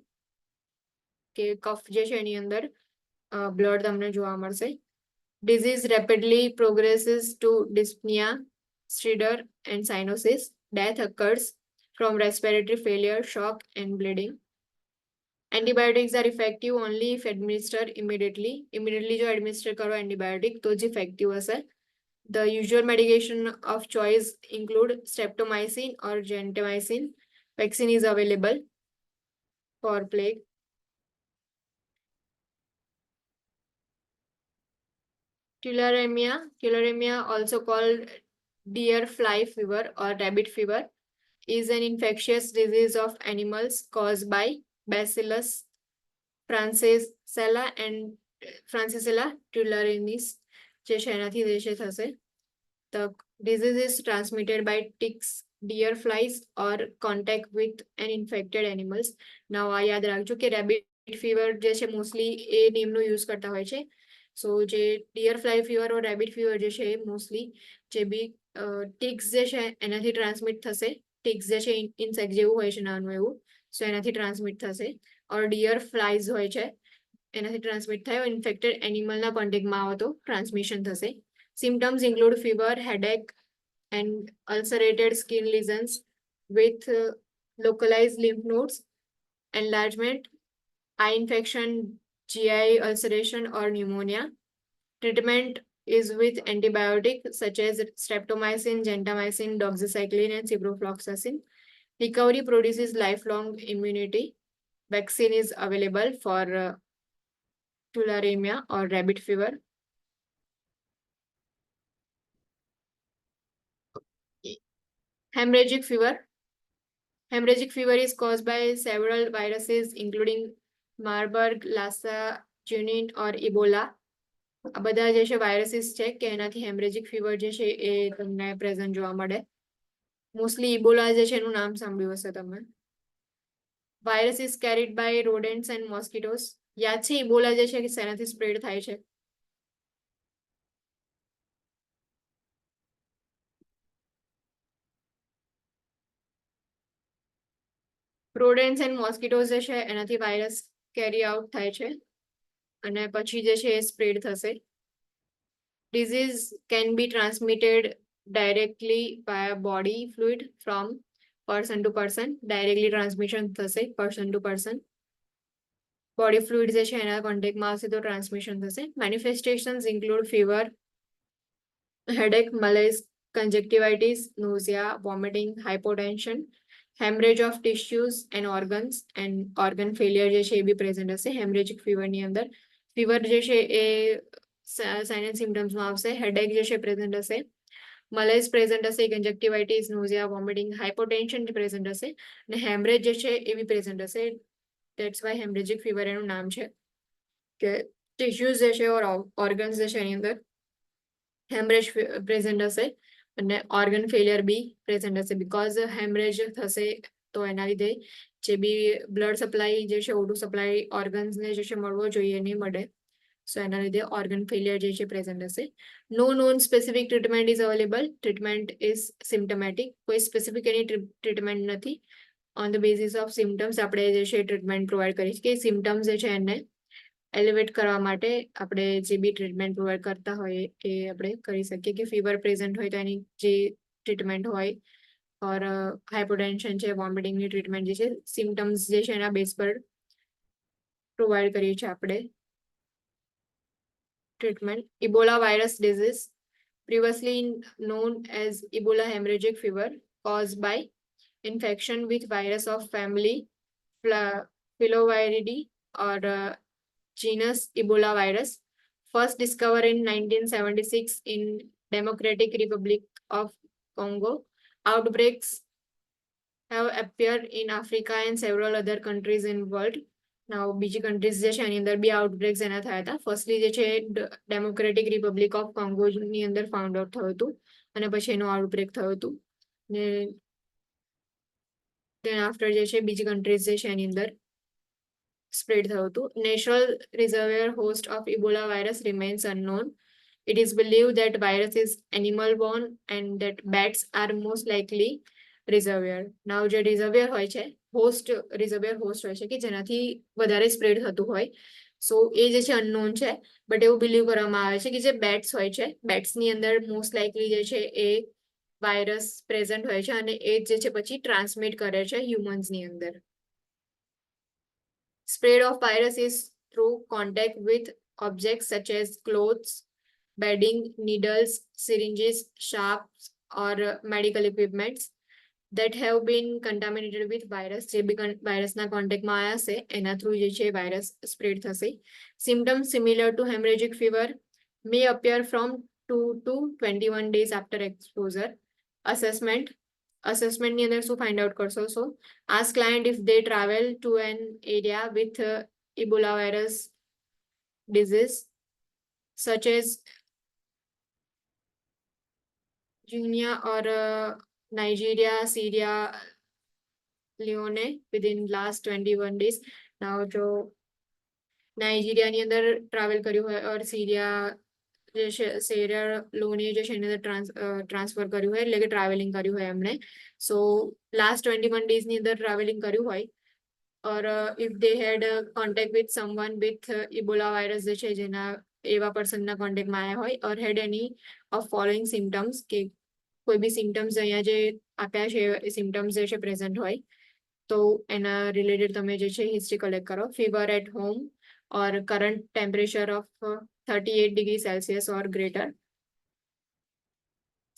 કે કફ જે છે એની અંદર બ્લડ તમને જોવા મળશે. Disease rapidly progresses to dyspnea, stridor and cyanosis. Death occurs from respiratory failure, shock and bleeding. Antibiotics are effective only if administered immediately. Immediately જો administer કરો antibiotic તો જ effective હશે. The usual medication of choice include streptomycin or gentamicin. Vaccine is available for plague. Tularemia, also called deer fly fever or rabbit fever, is an infectious disease of animals caused by Bacillus francisella and ફ્રાન્સિસેલા ટ્યુલારિનિસ જે છે એનાથી જે છે થશે. The disease is transmitted by ticks, deer flies or contact with an infected animals. Now આ યાદ રાખજો કે રેબિટ ફીવર જે છે મોસ્ટલી એ નેમનો યુઝ કરતા હોય છે. સો જે ડિયર ફ્લાય ફીવર ઓર રેબિટ ફીવર જે છે એ મોસ્ટલી જે બી ટિક્સ જે છે એનાથી ટ્રાન્સમિટ થશે. ટિક્સ જે છે ઇન્સેક્ટ જેવું હોય છે નાનું એવું, સો એનાથી ટ્રાન્સમિટ થશે. ઓર ડિયર ફ્લાઇઝ હોય છે એનાથી ટ્રાન્સમિટ થાય, ઇન્ફેક્ટેડ એનિમલના કોન્ટેક્ટમાં આવે તો ટ્રાન્સમિશન થશે. Symptoms include fever, headache, and ulcerated skin lesions with localized lymph nodes, enlargement, eye infection, GI ulceration, or pneumonia. Treatment is with antibiotic such as streptomycin, gentamicin, doxycycline, and ciprofloxacin. Recovery produces lifelong immunity. Vaccine is available for tularemia or rabbit fever. Hemorrhagic fever. Hemorrhagic fever is caused by several viruses, including Marburg, Lassa, Junin, or Ebola. આ બધા જે છે viruses છે કે એનાથી haemorrhagic fever જે છે એ તમને પ્રેઝન્ટ જોવા મળે. મોસ્ટલી ઇબોલા જે છે એનું નામ સાંભળ્યું હશે તમે. Virus is carried by rodents and mosquitoes. યાદ છે ઇબોલા જે છે કે શેનાથી સ્પ્રેડ થાય છે? રોડેન્ટ્સ એન્ડ મોસ્કિટોસ જે છે એનાથી વાયરસ કેરી આઉટ થાય છે અને પછી જે છે એ સ્પ્રેડ થશે. Disease can be transmitted directly via body fluid from person to person. Directly transmission થશે person to person. Body fluid જે છે એના કોન્ટેક્ટમાં આવશે તો ટ્રાન્સમિશન થશે. Manifestations include fever, headache, malaise, conjunctivitis, nausea, vomiting, hypotension, hemorrhage of tissues and organs, and organ failure જે છે એ બી present હશે હેમરેજિક ફીવરની અંદર. ફીવર જે છે એ સાઇન એન્ડ સિમ્ટમ્સમાં આવશે. હેડેક જે છે પ્રેઝન્ટ હશે, મલેઝ પ્રેઝન્ટ હશે, કંજક્ટિવાઇટિસ, નોઝિયા, વોમિટિંગ, હાઇપોટેન્શન પ્રેઝન્ટ હશે અને હેમરેજ જે છે એ બી પ્રેઝન્ટ હશે. ધેટ્સ વાય હેમરેજિક ફીવર એનું નામ છે કે ટિશ્યુઝ જે છે ઓર્ગન્સ જે છે એની અંદર હેમરેજ પ્રેઝન્ટ હશે અને ઓર્ગન ફેલિયર બી પ્રેઝન્ટ હશે. બીકોઝ હેમરેજ થશે તો એના લીધે જે બી બ્લડ સપ્લાય જે છે ઓટુ સપ્લાય ઓર્ગન્સને જે છે મળવો જોઈએ નહીં મળે, સો એના લીધે ઓર્ગન ફેલિયર જે છે પ્રેઝન્ટ હશે. No non specific treatment is available. Treatment is symptomatic. કોઈ સ્પેસિફિક એની ટ્રીટમેન્ટ નથી. On the basis of symptoms આપણે જે છે ટ્રીટમેન્ટ પ્રોવાઈડ કરીએ છીએ કે સિમ્ટમ્સ જે છે એને એલિવેટ કરવા માટે આપણે જે બી ટ્રીટમેન્ટ પ્રોવાઈડ કરતા હોય એ આપણે કરી શકીએ. કે ફીવર પ્રેઝન્ટ હોય તો એની જે ટ્રીટમેન્ટ હોય, ઓર હાઇપોટેન્શન છે, વોમિટિંગની ટ્રીટમેન્ટ જે છે સિમ્ટમ્સ જે છે એના બેઝ પર પ્રોવાઈડ કરીએ છીએ આપણે treatment. Ebola virus disease, previously known as Ebola hemorrhagic fever, caused by infection with virus of family Filoviridae or genus Ebola virus, first discovered in 1976 in Democratic Republic of Congo. Outbreaks have appeared in Africa and several other countries in world. Now બીજી countries જે છે એની અંદર બી આઉટબ્રેક્સ એના થયા હતા. Firstly જે છે democratic Republic of કોંગોની અંદર ફાઉન્ડ આઉટ થયું હતું અને પછી એનું આઉટબ્રેક થયું હતું ને દેન આફ્ટર જે છે બીજી કન્ટ્રીઝ જે છે એની અંદર સ્પ્રેડ થયું હતું. National reservoir host of Ebola virus remains unknown. It is believed that virus is animal born and that bats are most likely reservoir. Now જે રિઝર્વિયર હોય છે રિઝર્વિયર હોસ્ટ હોય છે કે જેનાથી વધારે સ્પ્રેડ થતું હોય, સો એ જે છે અનનોન છે. બટ એવું બિલીવ કરવામાં આવે છે કે જે બેટ્સ હોય છે બેટ્સની અંદર મોસ્ટ લાઇકલી જે છે એ વાયરસ પ્રેઝન્ટ હોય છે અને એ જે છે પછી ટ્રાન્સમિટ કરે છે હ્યુમન્સની અંદર. Spread of virus is through contact with objects such as clothes, bedding, needles, syringes, sharps, or medical equipments that have been contaminated with virus. જે બી વાયરસના કોન્ટેક્ટમાં આવ્યા હશે એના થ્રુ જે છે વાયરસ સ્પ્રેડ થશે. Symptoms similar to hemorrhagic fever may appear from 2 to 21 days after exposure. Assessmentની અંદર શું ફાઇન્ડ આઉટ કરશો? સો ask client if they travel to an area with Ebola virus disease such as Guinea or Nigeria, Syria, Leone within last 21 days. Now જો નાઇજીરિયાની અંદર travel કર્યું હોય ઓર સિરિયા લોને જે છે એની અંદર ટ્રાન્સફર કર્યું હોય એટલે કે ટ્રાવેલિંગ કર્યું હોય એમણે સો લાસ્ટ 21 ડેઝની અંદર ટ્રાવેલિંગ કર્યું હોય or if they had contact with someone with Ebola virus જે છે જેના એવા પર્સનના કોન્ટેક્ટમાં આવ્યા હોય or had any of following symptoms કે કોઈ બી સિમ્ટમ્સ અહીંયા જે આપ્યા છે એ સિમ્ટમ્સ જે છે પ્રેઝન્ટ હોય તો એના રિલેટેડ તમે જે છે હિસ્ટ્રી કલેક્ટ કરો fever at home or current temperature of 38 degrees Celsius or greater,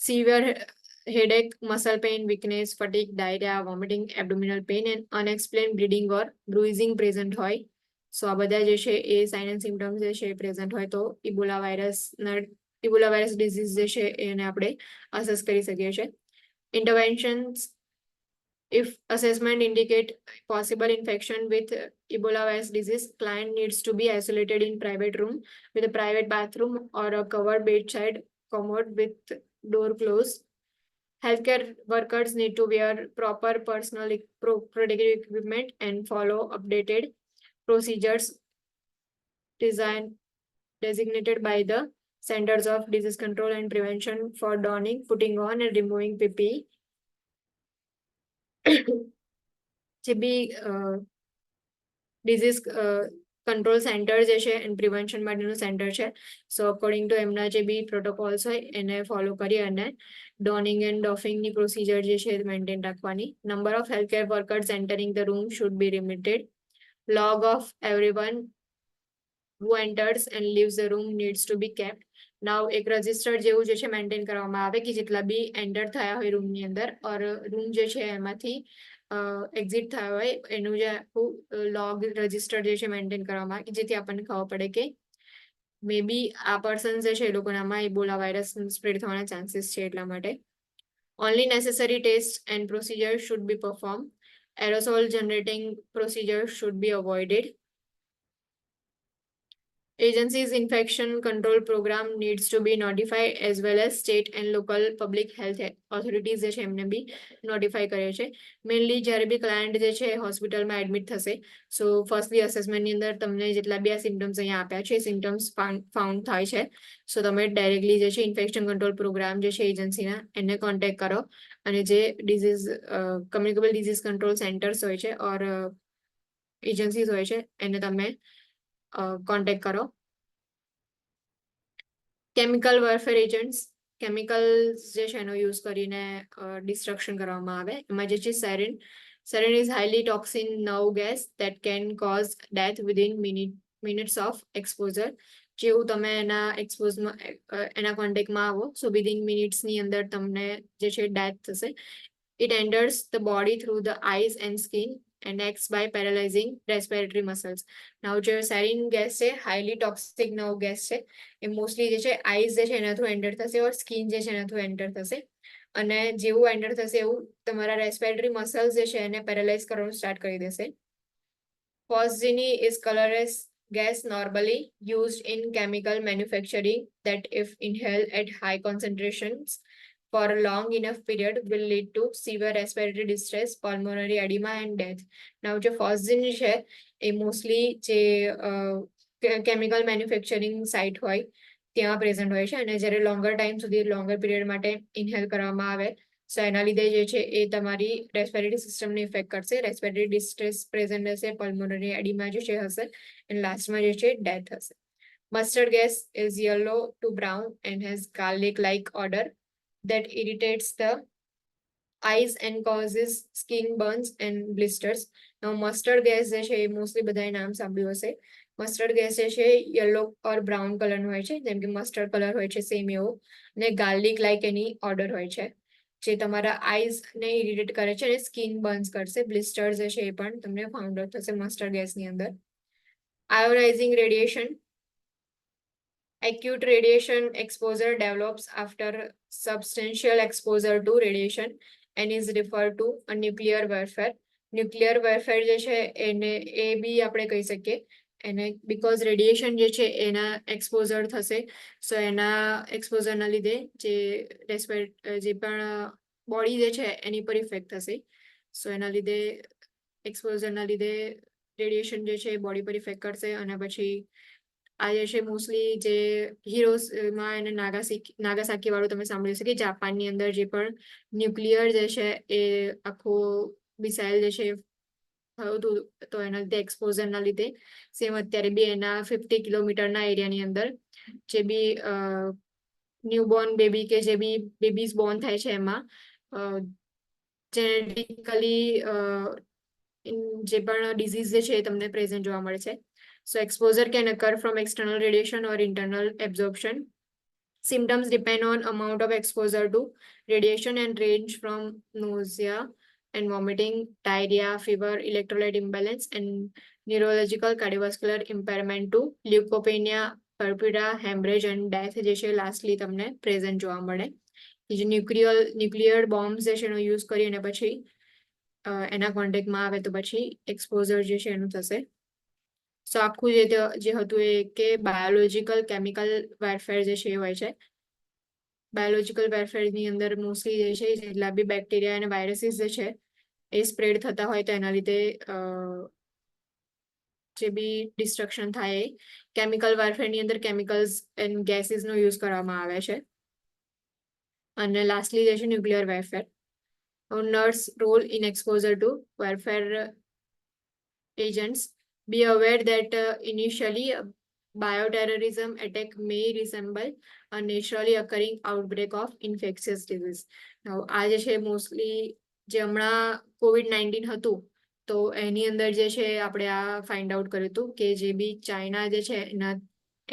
severe headache, muscle pain, weakness, fatigue, diarrhea, vomiting, abdominal pain and unexplained bleeding or bruising present હોય સો આ બધા જે છે એ સાઇન એન્ડ સિમ્ટમ્સ જે છે present હોય તો Ebola virus disease જે છે એને આપણે અસેસ કરી શકીએ છીએ ઇન્ટરવેન્શન્સ if assessment indicate possible infection with Ebola virus disease, client needs to be isolated in private room with a private bathroom or a covered bedside commode with door closed. Healthcare workers need to wear proper personal protective equipment and follow updated procedures designated by the Centers of Disease Control and Prevention for donning, putting on and removing PPE. જે બી disease control centre જે છે and prevention માટેનું centre છે so according two એમના જે બી protocols હોય એને follow કરી અને ડોનિંગ એન્ડ ડોફિંગની પ્રોસિજર જે છે મેન્ટેન રાખવાની number of healthcare workers entering the room should be limited log of everyone who enters and leaves the room needs to be kept. Now એક રજિસ્ટર જેવું જે છે મેન્ટેન કરવામાં આવે કે જેટલા બી એન્ટર થયા હોય રૂમની અંદર ઓર રૂમ જે છે એમાંથી એક્ઝિટ થયા હોય એનું જે આખું લોગ રજિસ્ટર જે છે મેન્ટેન કરવામાં આવે જેથી આપણને ખબર પડે કે મે બી આ પર્સન જે છે એ લોકોનામાં ઇબોલા વાયરસ સ્પ્રેડ થવાના ચાન્સીસ છે એટલા માટે only necessary tests and procedures should be performed. Aerosol generating procedure should be avoided. Agency's infection control program needs to be notified as well as state and local public health authorities જે છે એમને બી notify કરે છે mainly જ્યારે બી client જે છે હોસ્પિટલમાં admit થશે સો ફર્સ્ટલી અસેસમેન્ટની અંદર તમને જેટલા બી આ સિમ્ટમ્સ અહીંયા આપ્યા છે સિમ્ટમ્સ ફાઉન્ડ થાય છે સો તમે ડાયરેક્ટલી જે છે ઇન્ફેક્શન કંટ્રોલ પ્રોગ્રામ જે છે એજન્સીના એને કોન્ટેક્ટ કરો અને જે disease communicable disease control centres હોય છે ઓર એજન્સીઝ હોય છે એને તમે કોન્ટેક્ટ કરો કેમિકલ વોરફેર એજન્ટ્સ કેમિકલ્સ જે છે એનો યુઝ કરીને ડિસ્ટ્રક્શન કરવામાં આવે એમાં જે છે sarin is highly toxin nerve gas that can cause death within minutes of exposure જેવું તમે એના એક્સપોઝમાં એના કોન્ટેક્ટમાં આવો સો વિધિન મિનિટ્સની અંદર તમને જે છે ડેથ થશે it enters the body through the eyes and skin and acts by paralyzing respiratory muscles. Now જે sarin gas છે highly toxic nerve gas છે એ મોસ્ટલી જે છે આઈઝ જે છે એના થ્રુ એન્ટર થશે ઓર સ્કિન જે છે એના થ્રુ એન્ટર થશે અને જેવું એન્ટર થશે એવું તમારા રેસ્પિરેટરી મસલ્સ જે છે એને પેરાલાઇઝ કરવાનું સ્ટાર્ટ કરી દેશે Phosgene is colorless gas normally used in chemical manufacturing that if inhaled at high concentrations for a long enough period will lead to severe respiratory distress, pulmonary edema and death. Now જે phosgene છે એ mostly જે chemical manufacturing site હોય ત્યાં present હોય છે અને જ્યારે longer time સુધી લોંગર પીરિયડ માટે ઇન્હેલ કરવામાં આવે સો એના લીધે જે છે એ તમારી રેસ્પિરેટરી સિસ્ટમને ઇફેક્ટ કરશે રેસ્પિરેટરી ડિસ્ટ્રેસ પ્રેઝન્ટ હશે પલ્મોનરી એડિમા જે છે હશે અને લાસ્ટમાં જે છે ડેથ હશે mustard gas is yellow to brown and has garlic like odour that irritates the eyes and causes skin burns and blisters. Now mustard gas જે છે એ મોસ્ટલી બધાએ નામ સાંભળ્યું હશે મસ્ટર્ડ ગેસ જે છે યલો ઓર બ્રાઉન કલરનો હોય છે જેમ કે મસ્ટર્ડ કલર હોય છે સેમ એવો અને ગાર્લિક લાઇક એની ઓર્ડર હોય છે જે તમારા આઈઝને ઇરિટેટ કરે છે અને સ્કિન બર્ન્સ કરશે બ્લિસ્ટર્સ જે છે એ પણ તમને ફાઉન્ડ થશે મસ્ટર્ડ ગેસની અંદર ionising radiation Acute radiation exposure develops after substantial exposure to radiation and is referred to a nuclear warfare. Nuclear warfare જે છે એને એ બી આપણે કહી શકીએ એને બીકોઝ રેડિયેશન જે છે એના એક્સપોઝર થશે. સો એના એક્સપોઝરના લીધે જે જે પણ બોડી જે છે એની પર ઇફેક્ટ થશે. સો એના લીધે એક્સપોઝરના લીધે રેડિયેશન જે છે બોડી પર ઇફેક્ટ કરશે. અને પછી આ જે છે મોસ્ટલી જે હિરોશીમા અને નાગાસાકી વાળું તમે સાંભળ્યું છે કે જાપાનની અંદર જે પણ ન્યુક્લિયર જે છે એ આખો મિસાઇલ જે છે થયું હતું, તો એના લીધે એક્સપોઝરના લીધે સેમ અત્યારે બી એના 50 કિલોમીટરના એરિયાની અંદર જે બી ન્યૂબોર્ન બેબી કે જે બી બેબીઝ બોર્ન થાય છે એમાં જેનેટિકલી જે પણ ડિઝીઝ જે છે એ તમને પ્રેઝન્ટ જોવા મળે છે. So exposure can occur from external radiation or internal absorption. Symptoms depend on amount of exposure to radiation and range from nausea and vomiting, diarrhea, fever, electrolyte imbalance, and neurological cardiovascular impairment to leukopenia, purpura, hemorrhage and death જે છે lastly તમને present જોવા મળે. જે nuclear bombs જે છે એનો use કરી અને પછી એના કોન્ટેક્ટમાં આવે તો પછી એક્સપોઝર જે છે એનું થશે. સો આખું જે હતું એ કે બાયોલોજીકલ કેમિકલ વેરફેર જે છે એ હોય છે. બાયોલોજીકલ વેરફેરની અંદર મોસ્ટલી જે છે જેટલા બી બેક્ટેરિયા અને વાયરસીસ જે છે એ સ્પ્રેડ થતા હોય તો એના લીધે જે બી ડિસ્ટ્રક્શન થાય એ કેમિકલ વેરફેરની અંદર કેમિકલ્સ એન્ડ ગેસીસનો યુઝ કરવામાં આવે છે. અને લાસ્ટલી જે છે nuclear welfare. Nurse role in exposure to warfare agents. Be aware that initially bioterrorism attack may resemble a naturally occurring outbreak of infectious disease. Now, આ જે છે મોસ્ટલી જે હમણાં COVID-19 હતું તો એની અંદર જે છે આપણે આ ફાઇન્ડ આઉટ કર્યું હતું કે જે બી ચાઇના જે છે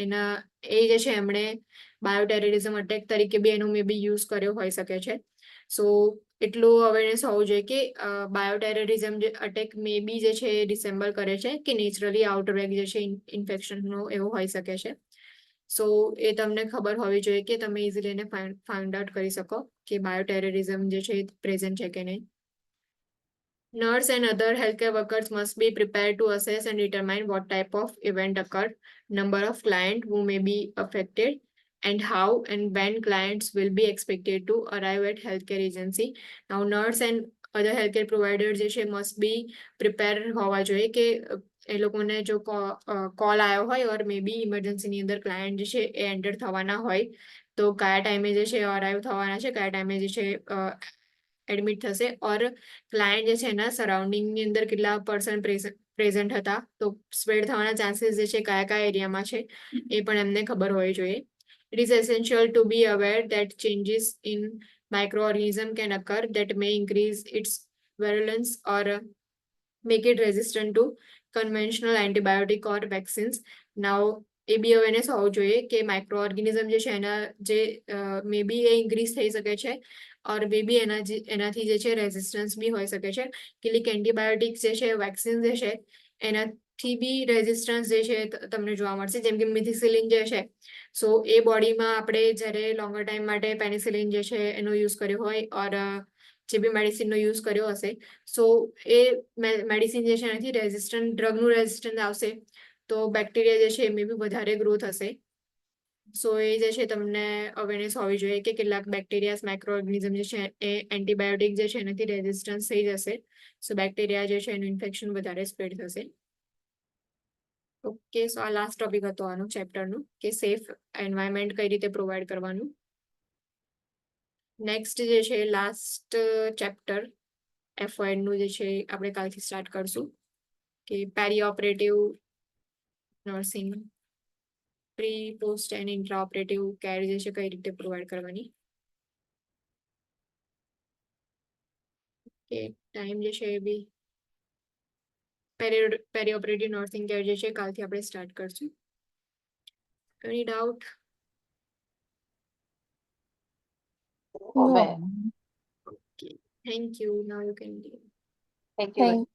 એના એ જે છે એમણે બાયોટેરરિઝમ અટેક તરીકે બી એનો મે બી યુઝ કર્યો હોઈ શકે છે. સો એટલું અવેરનેસ હોવું જોઈએ કે બાયોટેરરિઝમ જે અટેક મે બી જે છે એ ડિસેમ્બલ કરે છે કે નેચરલી આઉટબ્રેક જે છે ઇન્ફેક્શનનો એવો હોઈ શકે છે. સો એ તમને ખબર હોવી જોઈએ કે તમે ઇઝીલી એને ફાઇન્ડ આઉટ કરી શકો કે બાયોટેરરિઝમ જે છે પ્રેઝન્ટ છે કે નહીં. Nurse and other healthcare workers must be prepared to assess and determine what type of event occurred, number of clients who may be affected, and how and when clients will be expected to arrive at healthcare agency. Now, nurse and other healthcare providers જે છે must be prepared હોવા જોઈએ કે એ લોકોને જો call આવ્યો હોય ઓર મે બી ઇમરજન્સીની અંદર ક્લાયન્ટ જે છે એ એન્ટર થવાના હોય તો કયા ટાઈમે જે છે અરાઈવ થવાના છે, કયા ટાઈમે જે છે એડમિટ થશે ઓર ક્લાયન્ટ જે છે એના સરાઉન્ડિંગની અંદર કેટલા પર્સન પ્રેઝન્ટ હતા, તો સ્પ્રેડ થવાના ચાન્સીસ જે છે કયા કયા એરિયામાં છે એ પણ એમને ખબર હોવી જોઈએ. It is essential to be aware that changes in microorganism can occur that may increase its virulence or make it resistant to conventional antibiotic or vaccines. Now, એ બી અવેરનેસ હોવું જોઈએ કે માઇક્રો ઓર્ગેનિઝમ જે છે એના જે મે બી એ ઇન્ક્રીઝ થઈ શકે છે ઓર મે બી એનાથી જે છે રેઝિસ્ટન્સ બી હોઈ શકે છે. કેટલીક એન્ટીબાયોટિક્સ જે છે વેક્સિન જે છે એનાથી બી રેઝિસ્ટન્સ જે છે તમને જોવા મળશે, જેમ કે મિથિસિલિન જે છે. સો એ બોડીમાં આપણે જ્યારે લોંગર ટાઈમ માટે પેનિસિલિન જે છે એનો યુઝ કર્યો હોય ઓર જે બી મેડિસિનનો યુઝ કર્યો હશે, સો એ મેડિસિન જે છે એનાથી રેઝિસ્ટન્ટ ડ્રગનું રેઝિસ્ટન્સ આવશે તો બેક્ટેરિયા જે છે એ મે બી વધારે ગ્રો થશે. સો એ જે છે તમને અવેરનેસ હોવી જોઈએ કે કેટલાક બેક્ટેરિયાસ માઇક્રો ઓર્ગેનિઝમ જે છે એ એન્ટીબાયોટિક જે છે એનાથી રેઝિસ્ટન્સ થઈ જશે. સો બેક્ટેરિયા જે છે એનું ઇન્ફેક્શન વધારે સ્પ્રેડ થશે. ઓકે, સો આ લાસ્ટ ટોપિક હતો આનું ચેપ્ટરનું કે સેફ એન્વાયરમેન્ટ કઈ રીતે પ્રોવાઈડ કરવાનું. નેક્સ્ટ જે છે લાસ્ટ ચેપ્ટર FOID નું જે છે આપણે કાલથી સ્ટાર્ટ કરશું કે પેરી operative nursing, pre post and intra operative care જે છે કઈ રીતે પ્રોવાઈડ કરવાની. કે ટાઈમ જે છે એ બી પેરી ઓપરેટિવ નર્સિંગ કેર જે છે કાલથી આપણે સ્ટાર્ટ કરશું. એની doubt? No. Okay, thank you. Now you can leave. Thank you.